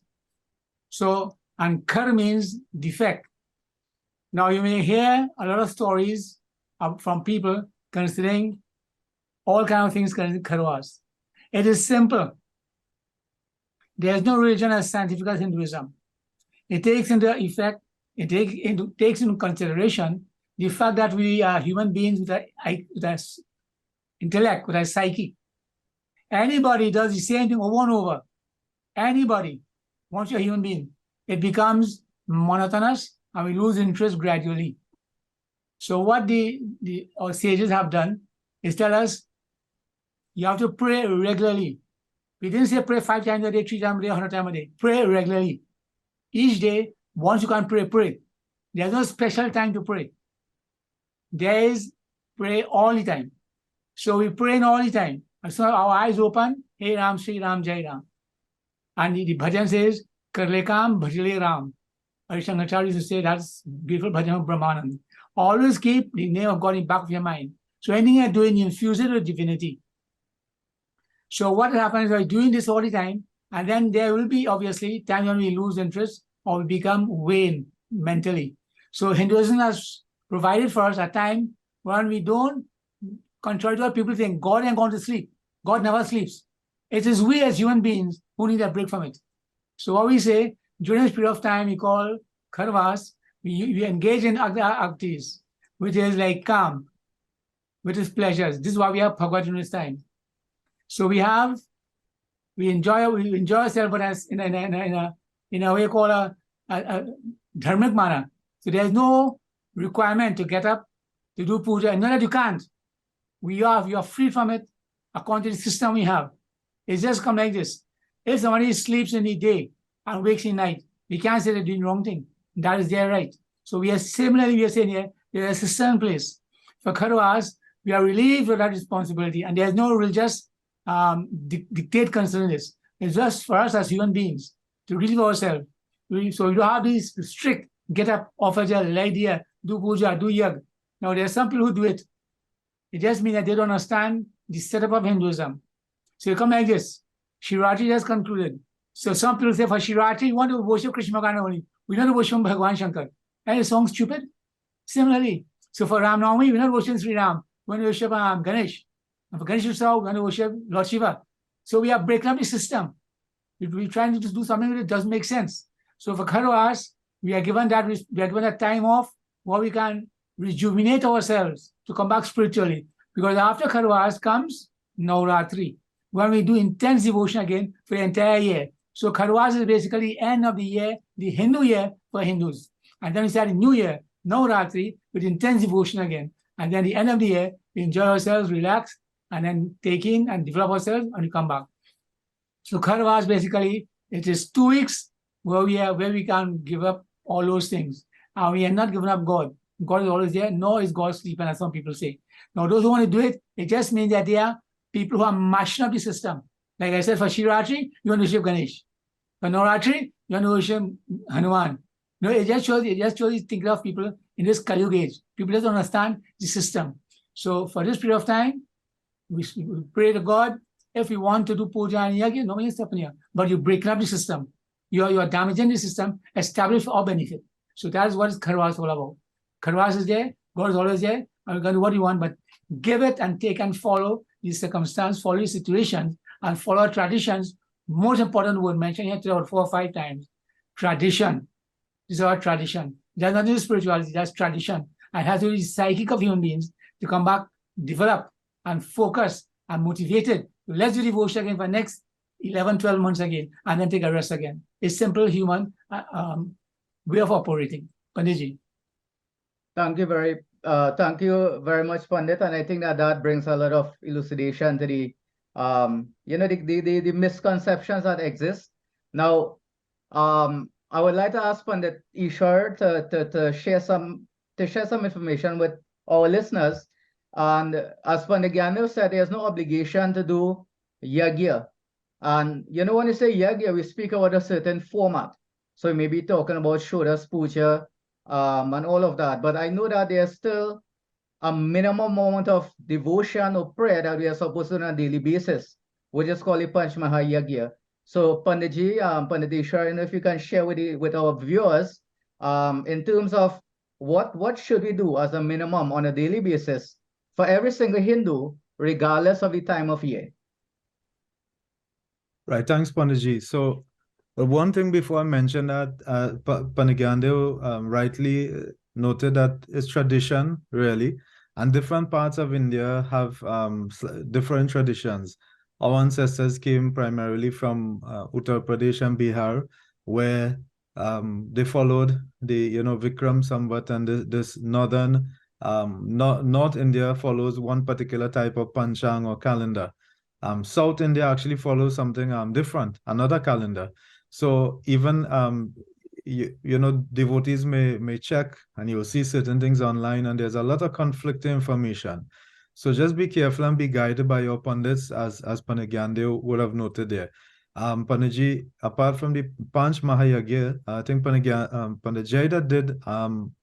Speaker 3: So, and kar means defect. Now you may hear a lot of stories from people considering all kinds of things concerning Karwas. It is simple. There is no religion as scientific as Hinduism. It takes into effect, takes into consideration the fact that we are human beings with a intellect, with a psyche. Anybody does the same thing over and over. Anybody, once you're a human being, it becomes monotonous and we lose interest gradually. So what our sages have done is tell us, you have to pray regularly. We didn't say pray 5 times a day, 3 times a day, 100 times a day. Pray regularly. Each day, once you can pray, pray. There's no special time to pray. There is pray all the time. So we pray all the time. As soon as our eyes open, Hey Ram, Sri Ram, Jai Ram. And the bhajan says, Karle Kam, Bhajale Ram. Arishankaracharya used to say, that's beautiful bhajan of Brahmanand. Always keep the name of God in the back of your mind. So anything you're doing, you infuse it with divinity. So what happens is by doing this all the time, and then there will be obviously times when we lose interest or we become vain mentally. So Hinduism has provided for us a time when we don't, contrary to what people think, God ain't going to sleep. God never sleeps. It is we as human beings who need a break from it. So what we say, during this period of time, we call Karvas, we engage in activities, which is like calm, which is pleasures. This is why we have Bhagavad during this time. So we enjoy ourselves, but as in a way called a dharmic manner. So there's no requirement to get up to do puja, and not that you can't. You are free from it according to the system we have. It's just come like this. If somebody sleeps in the day and wakes in night, we can't say they're doing the wrong thing. That is their right. So we are saying here, there's a system in place. For Karwas, we are relieved of that responsibility, and there's no religious dictate concerning this. It's just for us as human beings to relieve ourselves. So we don't have these strict get up, offer jal, light diya, do puja, do yag. Now there are some people who do it. It just means that they don't understand the setup of Hinduism. So you come like this. Shivratri just concluded. So some people say for Shivratri, we want to worship Krishna Bhagavan only. We don't worship Bhagavan Shankar. And it sounds stupid. Similarly, so for Ram Navami, we're not worshiping Sri Ram. We want to worship Ganesh. And for Ganesh Utsav, we want to worship Lord Shiva. So we are breaking up the system. We're trying to just do something that doesn't make sense. So for Karwas, we are given that time off where we can rejuvenate ourselves to come back spiritually. Because after Karwas comes Navratri, when we do intense devotion again for the entire year. So Karwas is basically the end of the year, the Hindu year for Hindus. And then we start a new year, Navratri, with intense devotion again. And then the end of the year, we enjoy ourselves, relax, and then take in and develop ourselves, and we come back. So Kharvas basically, it is 2 weeks where we can give up all those things. And we are not giving up God. God is always there, nor is God sleeping, as some people say. Now, those who want to do it, it just means that they are people who are mashing up the system. Like I said, for Shivaratri, you want to worship Ganesh. For Navratri, you want to worship Hanuman. No, it just shows you thinking of people in this Kali Yuga age. People just don't understand the system. So for this period of time, we pray to God. If we want to do puja and yagya, nobody is stopping here. But you're breaking up the system. You are damaging the system established for our benefit. So that is what Kharwas is all about. Kharwas is there, God is always there, and we're going to do what you want, but give it and take and follow the circumstance, follow the situations, and follow our traditions. Most important word mentioned here today about 4 or 5 times. Tradition. This is our tradition. That's not just spirituality, that's tradition. And it has to be the psychic of human beings to come back, develop, and focus and motivated. Let's do devotion again for next 11, 12 months again, and then take a rest again. It's simple human way of operating. Panditji.
Speaker 1: Thank you very much, Pandit. And I think that brings a lot of elucidation to the the misconceptions that exist. Now, I would like to ask Pandit Ishwar to share some information with our listeners. And as Pandit Gyandev said, there's no obligation to do yagya. And when you say yagya, we speak about a certain format. So we may be talking about Shodas Puja and all of that. But I know that there's still a minimum amount of devotion or prayer that we are supposed to do on a daily basis. We just call it Panch Mahayagya. So Panditji, Pandit Ishwar, if you can share with our viewers in terms of what should we do as a minimum on a daily basis for every single Hindu, regardless of the time of year.
Speaker 2: Right, thanks, Panditji. So, one thing before I mention that, Pandit Gyandev rightly noted that it's tradition, really, and different parts of India have different traditions. Our ancestors came primarily from Uttar Pradesh and Bihar, where they followed the Vikram Samvat, and this northern North India follows one particular type of panchang or calendar. South India actually follows something different, another calendar. So even devotees may check, and you'll see certain things online, and there's a lot of conflicting information. So just be careful and be guided by your pundits, as Pandit Gyandev would have noted there. Panditji, apart from the Panch Mahayagya, I think Pandit Jaida did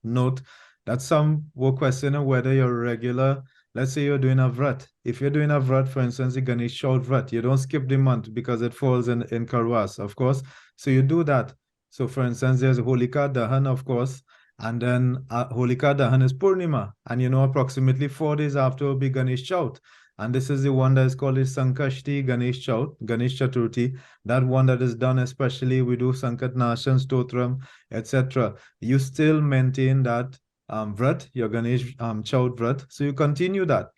Speaker 2: note that some were questioning whether you're regular. Let's say you're doing a vrat. If you're doing a vrat, for instance, the Ganesh Chaut vrat, you don't skip the month because it falls in Karwas, of course. So you do that. So for instance, there's Holika Dahan, of course, and then Holika Dahan is Purnima. And approximately 4 days after will be Ganesh Chaut. And this is the one that is called Sankashti Ganesh Chaut, Ganesh Chaturthi. That one that is done especially, we do Sankat Nashan, Stotram, etc. You still maintain that vrat, your Ganesh Chaut vrat. So you continue that.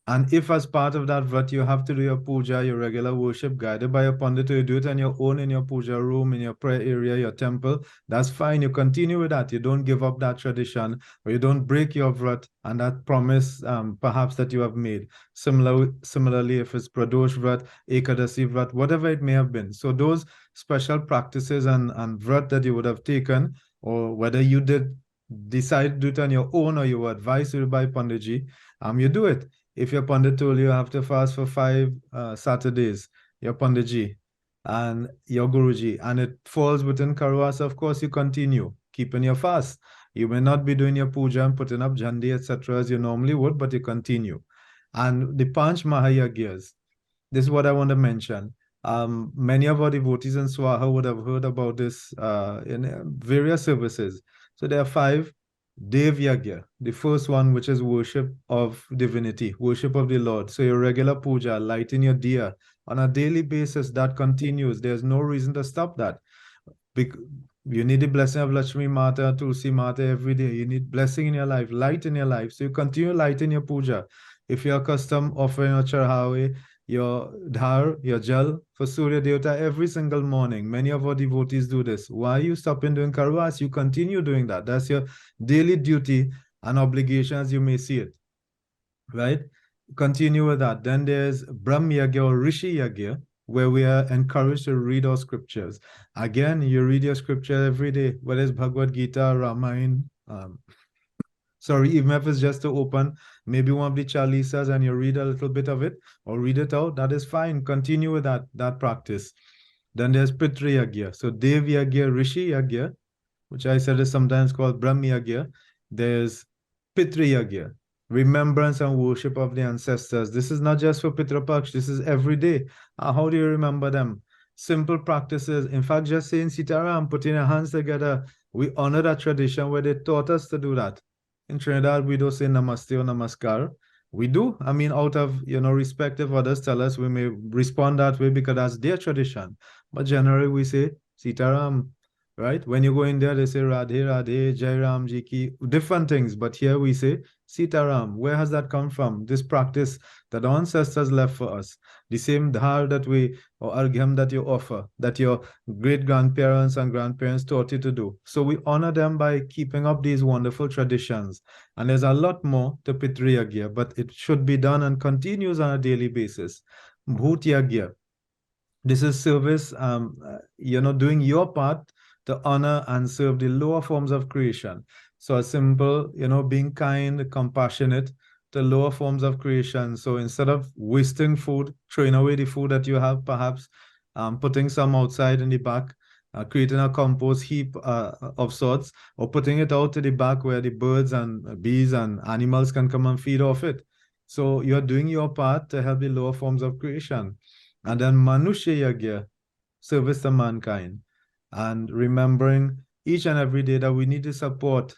Speaker 2: And if as part of that vrat, you have to do your puja, your regular worship guided by a pandit, you do it on your own in your puja room, in your prayer area, your temple, that's fine. You continue with that. You don't give up that tradition, or you don't break your vrat and that promise perhaps that you have made. Similarly, if it's Pradosh vrat, Ekadasi vrat, whatever it may have been. So those special practices and vrat that you would have taken, or whether you did decide to do it on your own or you were advised by Panditji, you do it. If your Pandit told you have to fast for 5 Saturdays, your Panditji and your Guruji, and it falls within Karwas, of course, you continue keeping your fast. You may not be doing your puja and putting up jandi, etc. as you normally would, but you continue. And the Panch Mahayagyas, this is what I want to mention. Many of our devotees in Swaha would have heard about this in various services. So there are 5. Dev Yagya, the first one, which is worship of divinity, worship of the Lord. So your regular puja, lighting your diya on a daily basis, that continues. There's no reason to stop that. You need the blessing of Lakshmi Mata, Tulsi Mata every day. You need blessing in your life, light in your life. So you continue lighting your puja. If you're accustomed offering your charhawe, your dhar, your jal for Surya Devata every single morning. Many of our devotees do this. Why are you stopping doing karwas? You continue doing that. That's your daily duty and obligation as you may see it. Right? Continue with that. Then there's Brahm Yagya or Rishi Yagya. where we are encouraged to read our scriptures. Again, you read your scripture every day, whether it's Bhagavad Gita, Ramayana, sorry, even if it's just to open maybe one of the chalisas and you read a little bit of it or read it out, that is fine. Continue with that practice. Then there's Pitri Yagya. So Dev Yagya, Rishi Yagya, which I said is sometimes called Brahm Yagya. There's Pitri Yagya, remembrance and worship of the ancestors. This is not just for Pitra Paksh, this is every day. How do you remember them? Simple practices. In fact, just saying Sitaram, putting our hands together, we honor that tradition where they taught us to do that. In Trinidad, we don't say Namaste or Namaskar. We do. I mean, out of, respect if others tell us, we may respond that way because that's their tradition. But generally, we say Sitaram, right? When you go in there, they say Radhe Radhe, Jai Ram Ji Ki, different things. But here we say Sitaram. Where has that come from? This practice that our ancestors left for us. The same dhar that or argham that you offer, that your great-grandparents and grandparents taught you to do. So we honor them by keeping up these wonderful traditions. And there's a lot more to Pitri Yagya, but it should be done and continues on a daily basis. Bhut Yagya. This is service, doing your part to honor and serve the lower forms of creation. So a simple, being kind, compassionate to lower forms of creation. So instead of wasting food, throwing away the food that you have, perhaps putting some outside in the back, creating a compost heap of sorts, or putting it out to the back where the birds and bees and animals can come and feed off it. So you're doing your part to help the lower forms of creation. And then Manushya Yagya, service to mankind. And remembering each and every day that we need to support,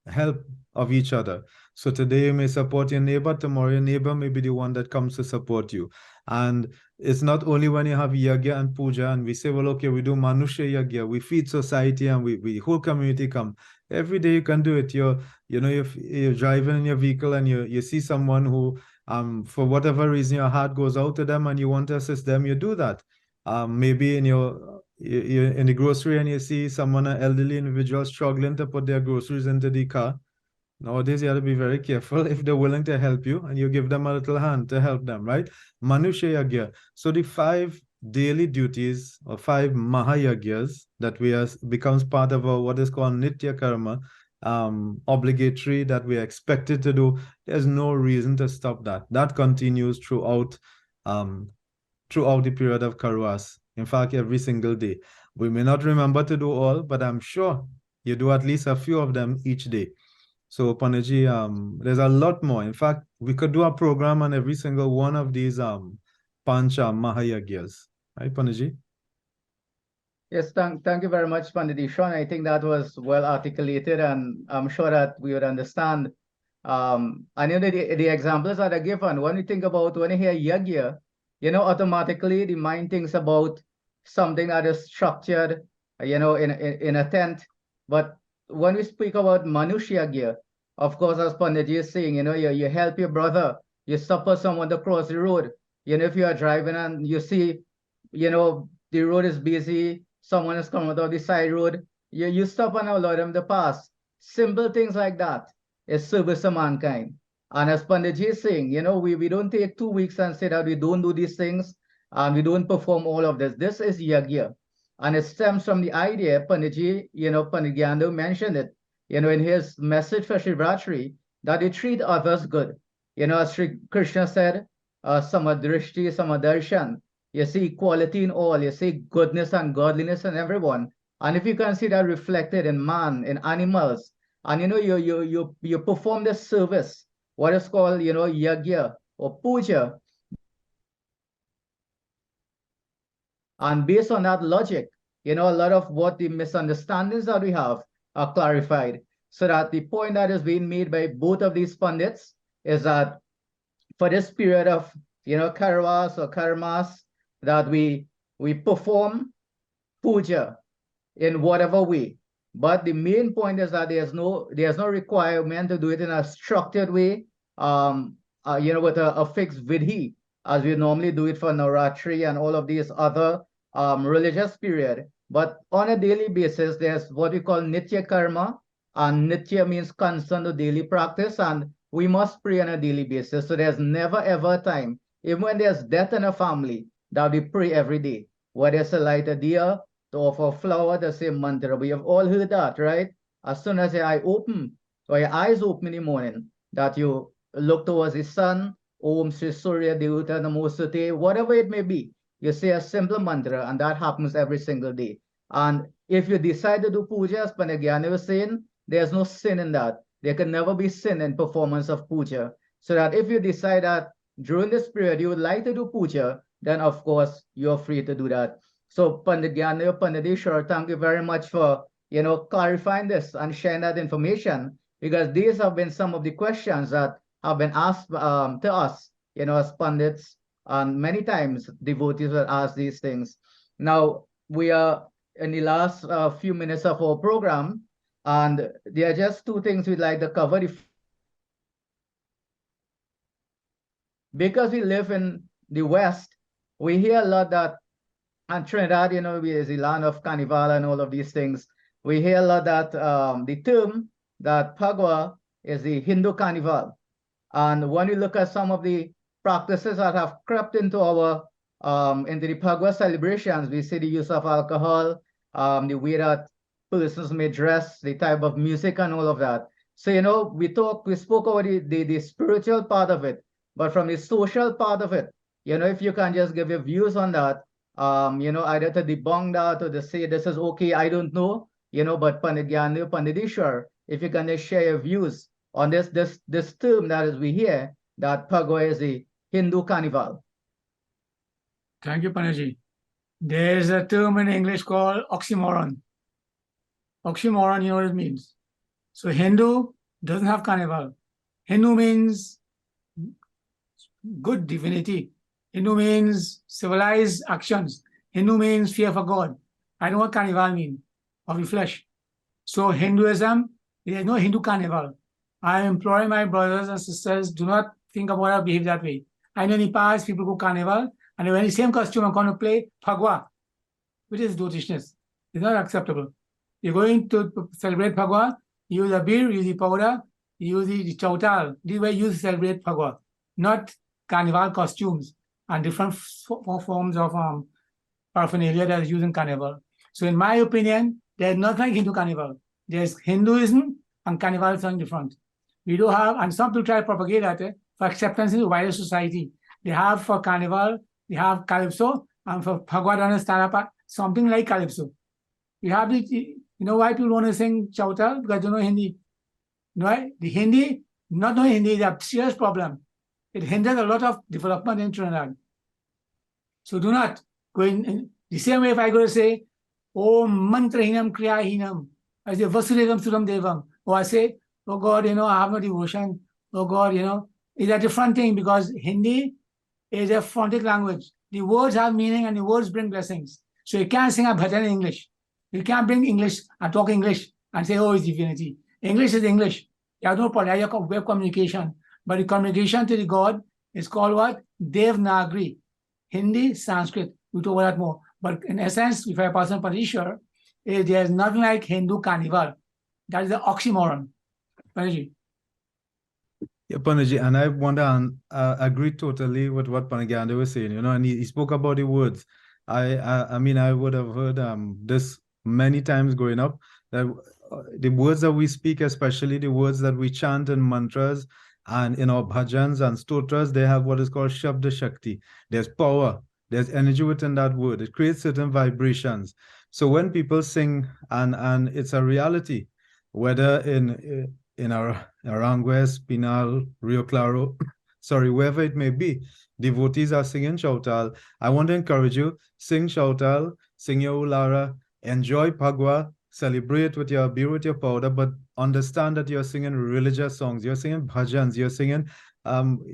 Speaker 2: help of each other. So today you may support your neighbor, tomorrow your neighbor may be the one that comes to support you. And it's not only when you have Yagya and Puja and we say, well, okay, we do Manushya Yagya, we feed society and we whole community come. Every day you can do it. You're driving in your vehicle and you see someone who, for whatever reason, your heart goes out to them and you want to assist them, you do that. Maybe you're in the grocery and you see someone, an elderly individual, struggling to put their groceries into the car. Nowadays, you have to be very careful if they're willing to help you and you give them a little hand to help them, right? Manushya Yagya. So the 5 daily duties or 5 Mahayagyas that becomes part of what is called Nitya Karma, obligatory that we are expected to do. There's no reason to stop that. That continues throughout the period of Karwas. In fact, every single day. We may not remember to do all, but I'm sure you do at least a few of them each day. So Panaji, there's a lot more. In fact, we could do a program on every single one of these Pancha Mahayagyas. Right, Panaji?
Speaker 1: Yes, thank you very much, Pandit Ishan. I think that was well articulated, and I'm sure that we would understand. And the examples that are given, when you hear Yagya, automatically the mind thinks about something that is structured, in a tent. But when we speak about Manushya Yagya, of course, as Panditji is saying, you help your brother, you suffer someone to cross the road. If you are driving and you see, the road is busy, someone is coming out of the side road, you stop and allow them to pass. Simple things like that is service to mankind. And as Panditji is saying, we don't take 2 weeks and say that we don't do these things and we don't perform all of this. This is Yagya. And it stems from the idea, Panditji, Pandit Gyandu mentioned it, in his message for Shivratri, that you treat others good. As Sri Krishna said, Samadrishti, Samadarshan. You see equality in all, you see goodness and godliness in everyone. And if you can see that reflected in man, in animals, and you perform this service, what is called, Yagya or Puja. And based on that logic, a lot of what the misunderstandings that we have are clarified. So that the point that is being made by both of these pundits is that for this period of, Karwas or Karmas, that we perform puja in whatever way. But the main point is that there's no requirement to do it in a structured way, with a fixed vidhi, as we normally do it for Navratri and all of these other religious period. But on a daily basis, there's what we call Nitya Karma, and Nitya means constant or daily practice, and we must pray on a daily basis. So there's never ever time, even when there's death in a family, that we pray every day. Whether it's to light a deer, to offer flower, the same mantra. We have all heard that, right? As soon as your eye open, or your eyes open in the morning, that you look towards the sun, Om Sri Surya Devata Namostate, whatever it may be. You say a simple mantra, and that happens every single day. And if you decide to do puja, as Panagyani was saying, there's no sin in that. There can never be sin in performance of puja. So that if you decide that during this period you would like to do puja, then of course you're free to do that. So Pandit Gyanadev, Panditeshwar, thank you very much for clarifying this and sharing that information, because these have been some of the questions that have been asked to us, as Pandits, and many times devotees will ask these things. Now we are in the last few minutes of our program, and there are just two things we'd like to cover. Because we live in the West, we hear a lot that, and Trinidad, is the land of Carnival and all of these things. We hear a lot that the term that Phagwa is the Hindu Carnival. And when we look at some of the practices that have crept into our into the Phagwa celebrations, we see the use of alcohol, the way that persons may dress, the type of music and all of that. So, we spoke about the spiritual part of it, but from the social part of it, if you can just give your views on that, either to debunk that or to say this is okay, I don't know, but Pandit Gyanadev, Panditeshwar, if you can just share your views on this term that is we hear, that Phagwa is a Hindu carnival.
Speaker 3: Thank you, Panaji. There's a term in English called oxymoron. Oxymoron, you know what it means. So Hindu doesn't have carnival. Hindu means good divinity. Hindu means civilized actions. Hindu means fear for God. I know what carnival means, of the flesh. So Hinduism, there is no Hindu carnival. I implore my brothers and sisters, do not think about or behave that way. I know in the past, people go carnival, and they wear the same costume and going to play Phagwa, which is dotishness. It's not acceptable. You're going to celebrate Phagwa, you use a beer, use the powder, use the chautal. These way you celebrate Phagwa, not carnival costumes and different forms of paraphernalia that is used in carnival. So in my opinion, there's not like Hindu carnival. There's Hinduism and carnival is something different. We do have, and some people try to propagate that for acceptance in the wider society. They have for carnival, they have calypso, and for Phagwa and Starapa, something like calypso. We have the, why people want to sing chautal? Because they don't know Hindi. The Hindi, not knowing Hindi is a serious problem. It hinders a lot of development in Trinidad. So do not go in the same way if I go to say, Om Mantrahinam Kriyahinam, I say Vasudevam Sudam Devam, or I say, oh God, I have no devotion. Oh God, it's a different thing, because Hindi is a phonetic language. The words have meaning and the words bring blessings. So you can't sing a bhajan in English. You can't bring English and talk English and say, oh, it's divinity. English is English. You have no problem. You have web communication. But the communication to the God is called what? Devanagari. Hindi, Sanskrit. We'll talk about that more. But in essence, if I pass on Panditeshwar, there's nothing like Hindu carnival. That is the oxymoron. Panaji.
Speaker 2: Yeah, Panaji, and I want to agree totally with what Panaganda was saying, and he spoke about the words. I mean, I would have heard this many times growing up, that the words that we speak, especially the words that we chant in mantras and in our bhajans and stotras, they have what is called Shabda Shakti. There's power, there's energy within that word. It creates certain vibrations. So when people sing, and it's a reality, whether in Aranguez, Pinal, Rio Claro, wherever it may be, devotees are singing Chautal. I want to encourage you, sing Chautal, sing your Ulara, enjoy Phagwa, celebrate with your beer, with your powder, but understand that you're singing religious songs, you're singing bhajans, you're singing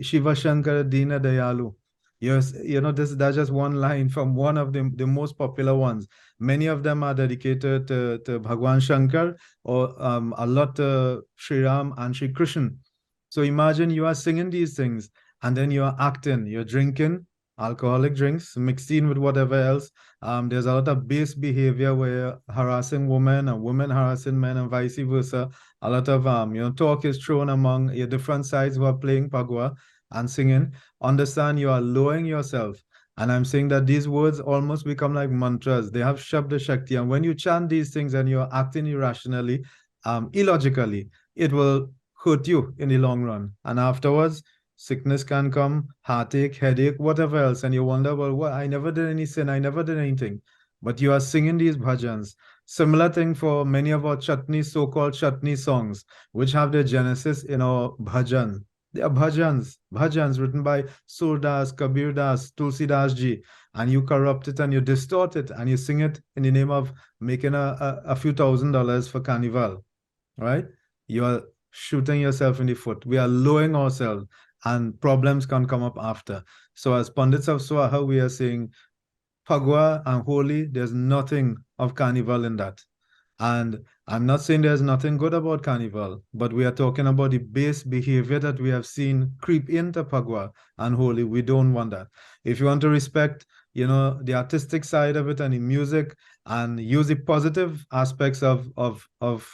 Speaker 2: Shiva Shankara Dina Dayalu. That's just one line from one of the most popular ones. Many of them are dedicated to Bhagwan Shankar, or a lot to Sri Ram and Sri Krishna. So imagine you are singing these things, and then you are acting, you're drinking alcoholic drinks mixed in with whatever else. There's a lot of base behavior where harassing women and women harassing men and vice versa. A lot of talk is thrown among your different sides who are playing Phagwa and singing. Understand you are lowering yourself, And I'm saying that these words almost become like mantras. They have Shabda Shakti. And when you chant these things and you're acting irrationally, illogically, it will hurt you in the long run. And afterwards, sickness can come, heartache, headache, whatever else. And you wonder, well, what? I never did any sin. I never did anything. But you are singing these bhajans. Similar thing for many of our chutney, so-called chutney songs, which have their genesis in our bhajan. They are bhajans written by Surdas, Kabir Das, Tulsi Das ji, and you corrupt it and you distort it and you sing it in the name of making a few $1,000s for carnival, right? You are shooting yourself in the foot. We are lowering ourselves and problems can come up after. So as pundits of Swaha, we are saying Phagwa and Holi, there's nothing of carnival in that. And I'm not saying there's nothing good about carnival, but we are talking about the base behavior that we have seen creep into Phagwa and Holi. We don't want that. If you want to respect, the artistic side of it and the music and use the positive aspects of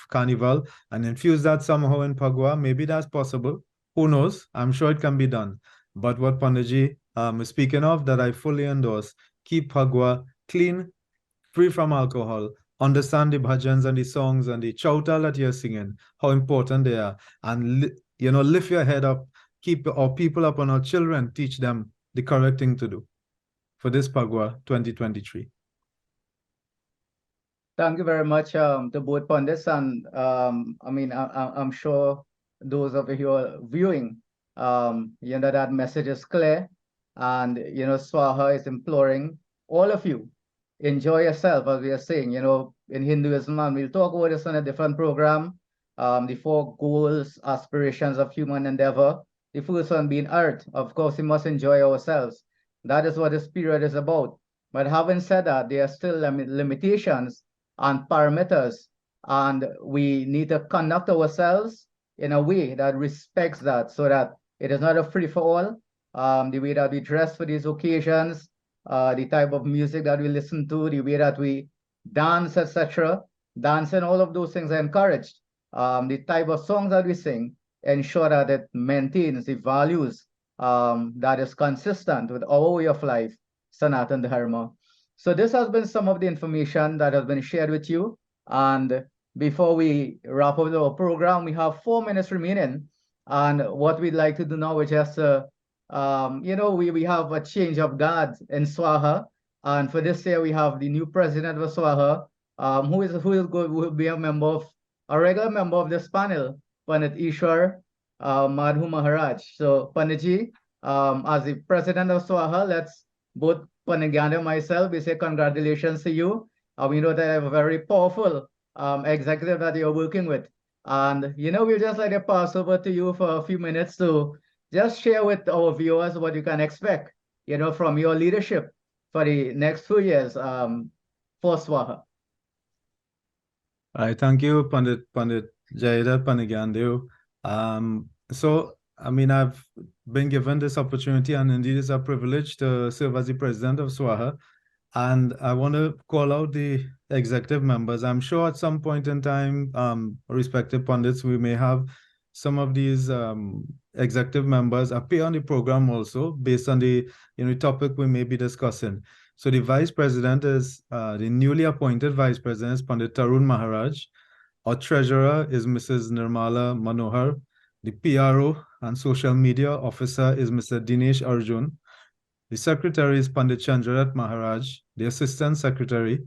Speaker 2: carnival and infuse that somehow in Phagwa, maybe that's possible. Who knows? I'm sure it can be done. But what Panditji is speaking of that I fully endorse, keep Phagwa clean, free from alcohol, understand the bhajans and the songs and the chautal that you're singing, how important they are, and lift your head up, keep our people up on our children, teach them the correct thing to do for this Phagwa 2023.
Speaker 1: Thank you very much to both pundits, and I'm sure those of you who are viewing, that message is clear, and Swaha is imploring all of you, enjoy yourself, as we are saying, in Hinduism, and we'll talk about this on a different program. The 4 goals, aspirations of human endeavor. The first one being earth. Of course, we must enjoy ourselves. That is what this period is about. But having said that, there are still limitations and parameters, and we need to conduct ourselves in a way that respects that, so that it is not a free-for-all. The way that we dress for these occasions, the type of music that we listen to, the way that we dance, etc. Dance and all of those things are encouraged. The type of songs that we sing, ensure that it maintains the values that is consistent with our way of life, Sanatan Dharma. So this has been some of the information that has been shared with you. And before we wrap up our program, we have 4 minutes remaining. And what we'd like to do now is just, we have a change of guard in Swaha. And for this year, we have the new president of Swaha, who will be a regular member of this panel, Pandit Ishwar Madhu Maharaj. So Panditji, as the president of Swaha, let's both Pandit Gandhi and myself, we say congratulations to you. We know that I have a very powerful executive that you're working with. And, we'll just like to pass over to you for a few minutes to just share with our viewers what you can expect, from your leadership for the next 2 years for Swaha.
Speaker 2: I thank you, Pandit Jayadar, Pandit Gandhi. So, I've been given this opportunity, and indeed it's a privilege to serve as the president of Swaha. And I want to call out the executive members. I'm sure at some point in time, respective pundits, we may have some of these executive members appear on the program also based on the topic we may be discussing. So the vice president is the newly appointed vice president is Pandit Tarun Maharaj. Our treasurer is Mrs. Nirmala Manohar. The PRO and social media officer is Mr. Dinesh Arjun. The secretary is Pandit Chandrarat Maharaj. The assistant secretary,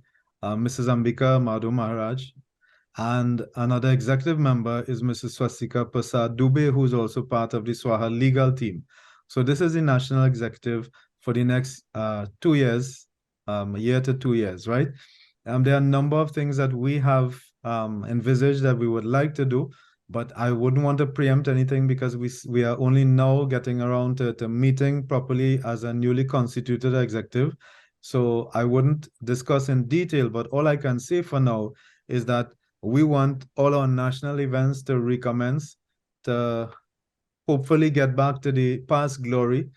Speaker 2: Mrs. Ambika Madhu Maharaj. And another executive member is Mrs. Swastika Prasad Dubey, who is also part of the Swaha legal team. So this is the national executive for the next 2 years, a year to 2 years, right? There are a number of things that we have envisaged that we would like to do, but I wouldn't want to preempt anything because we are only now getting around to meeting properly as a newly constituted executive. So I wouldn't discuss in detail, but all I can say for now is that we want all our national events to recommence, to hopefully get back to the past glory,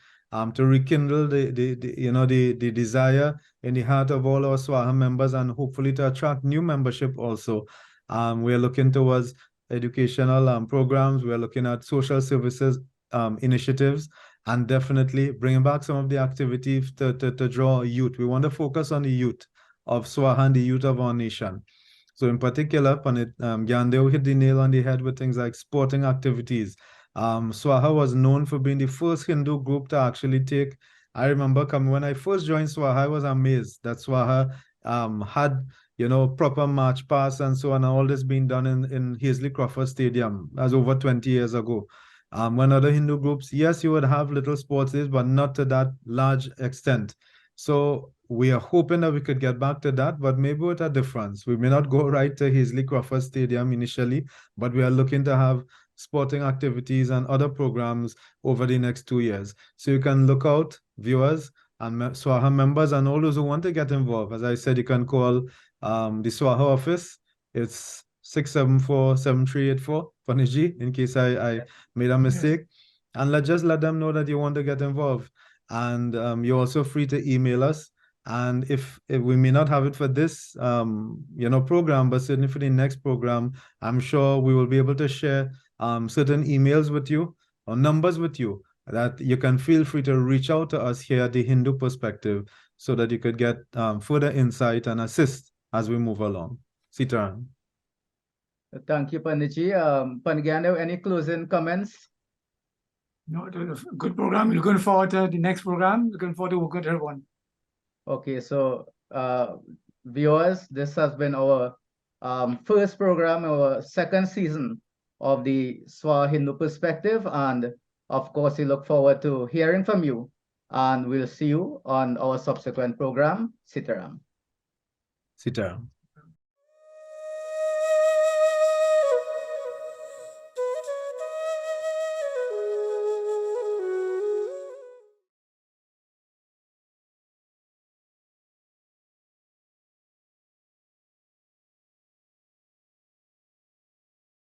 Speaker 2: to rekindle the desire in the heart of all our Swaha members, and hopefully to attract new membership also. We're looking towards educational programs. We're looking at social services initiatives, and definitely bringing back some of the activities to draw youth. We want to focus on the youth of Swaha and the youth of our nation. So in particular, Gyandeo hit the nail on the head with things like sporting activities. Swaha was known for being the first Hindu group to actually take. I remember when I first joined Swaha, I was amazed that Swaha had proper march pass and so on, and all this being done in Hazley Crawford Stadium as over 20 years ago. When other Hindu groups, yes, you would have little sports days, but not to that large extent. So we are hoping that we could get back to that, but maybe with a difference. We may not go right to Hazley Crawford Stadium initially, but we are looking to have sporting activities and other programs over the next 2 years. So you can look out, viewers and Swaha members and all those who want to get involved. As I said, you can call the Swaha office. It's 674-7384, Paniji, in case I made a mistake. And just let them know that you want to get involved. And you're also free to email us. And if we may not have it for this program, but certainly for the next program, I'm sure we will be able to share certain emails with you or numbers with you that you can feel free to reach out to us here at the Hindu Perspective so that you could get further insight and assist as we move along. Sitaran.
Speaker 1: Thank you, Panditji. Gyandeo, any closing comments?
Speaker 3: No, it was a good program. Looking forward to the next program. Looking forward to working with everyone.
Speaker 1: Okay, so viewers, this has been our first program, our second season of the Swaha Hindu Perspective. And of course, we look forward to hearing from you. And we'll see you on our subsequent program. Sitaram.
Speaker 2: Sitaram.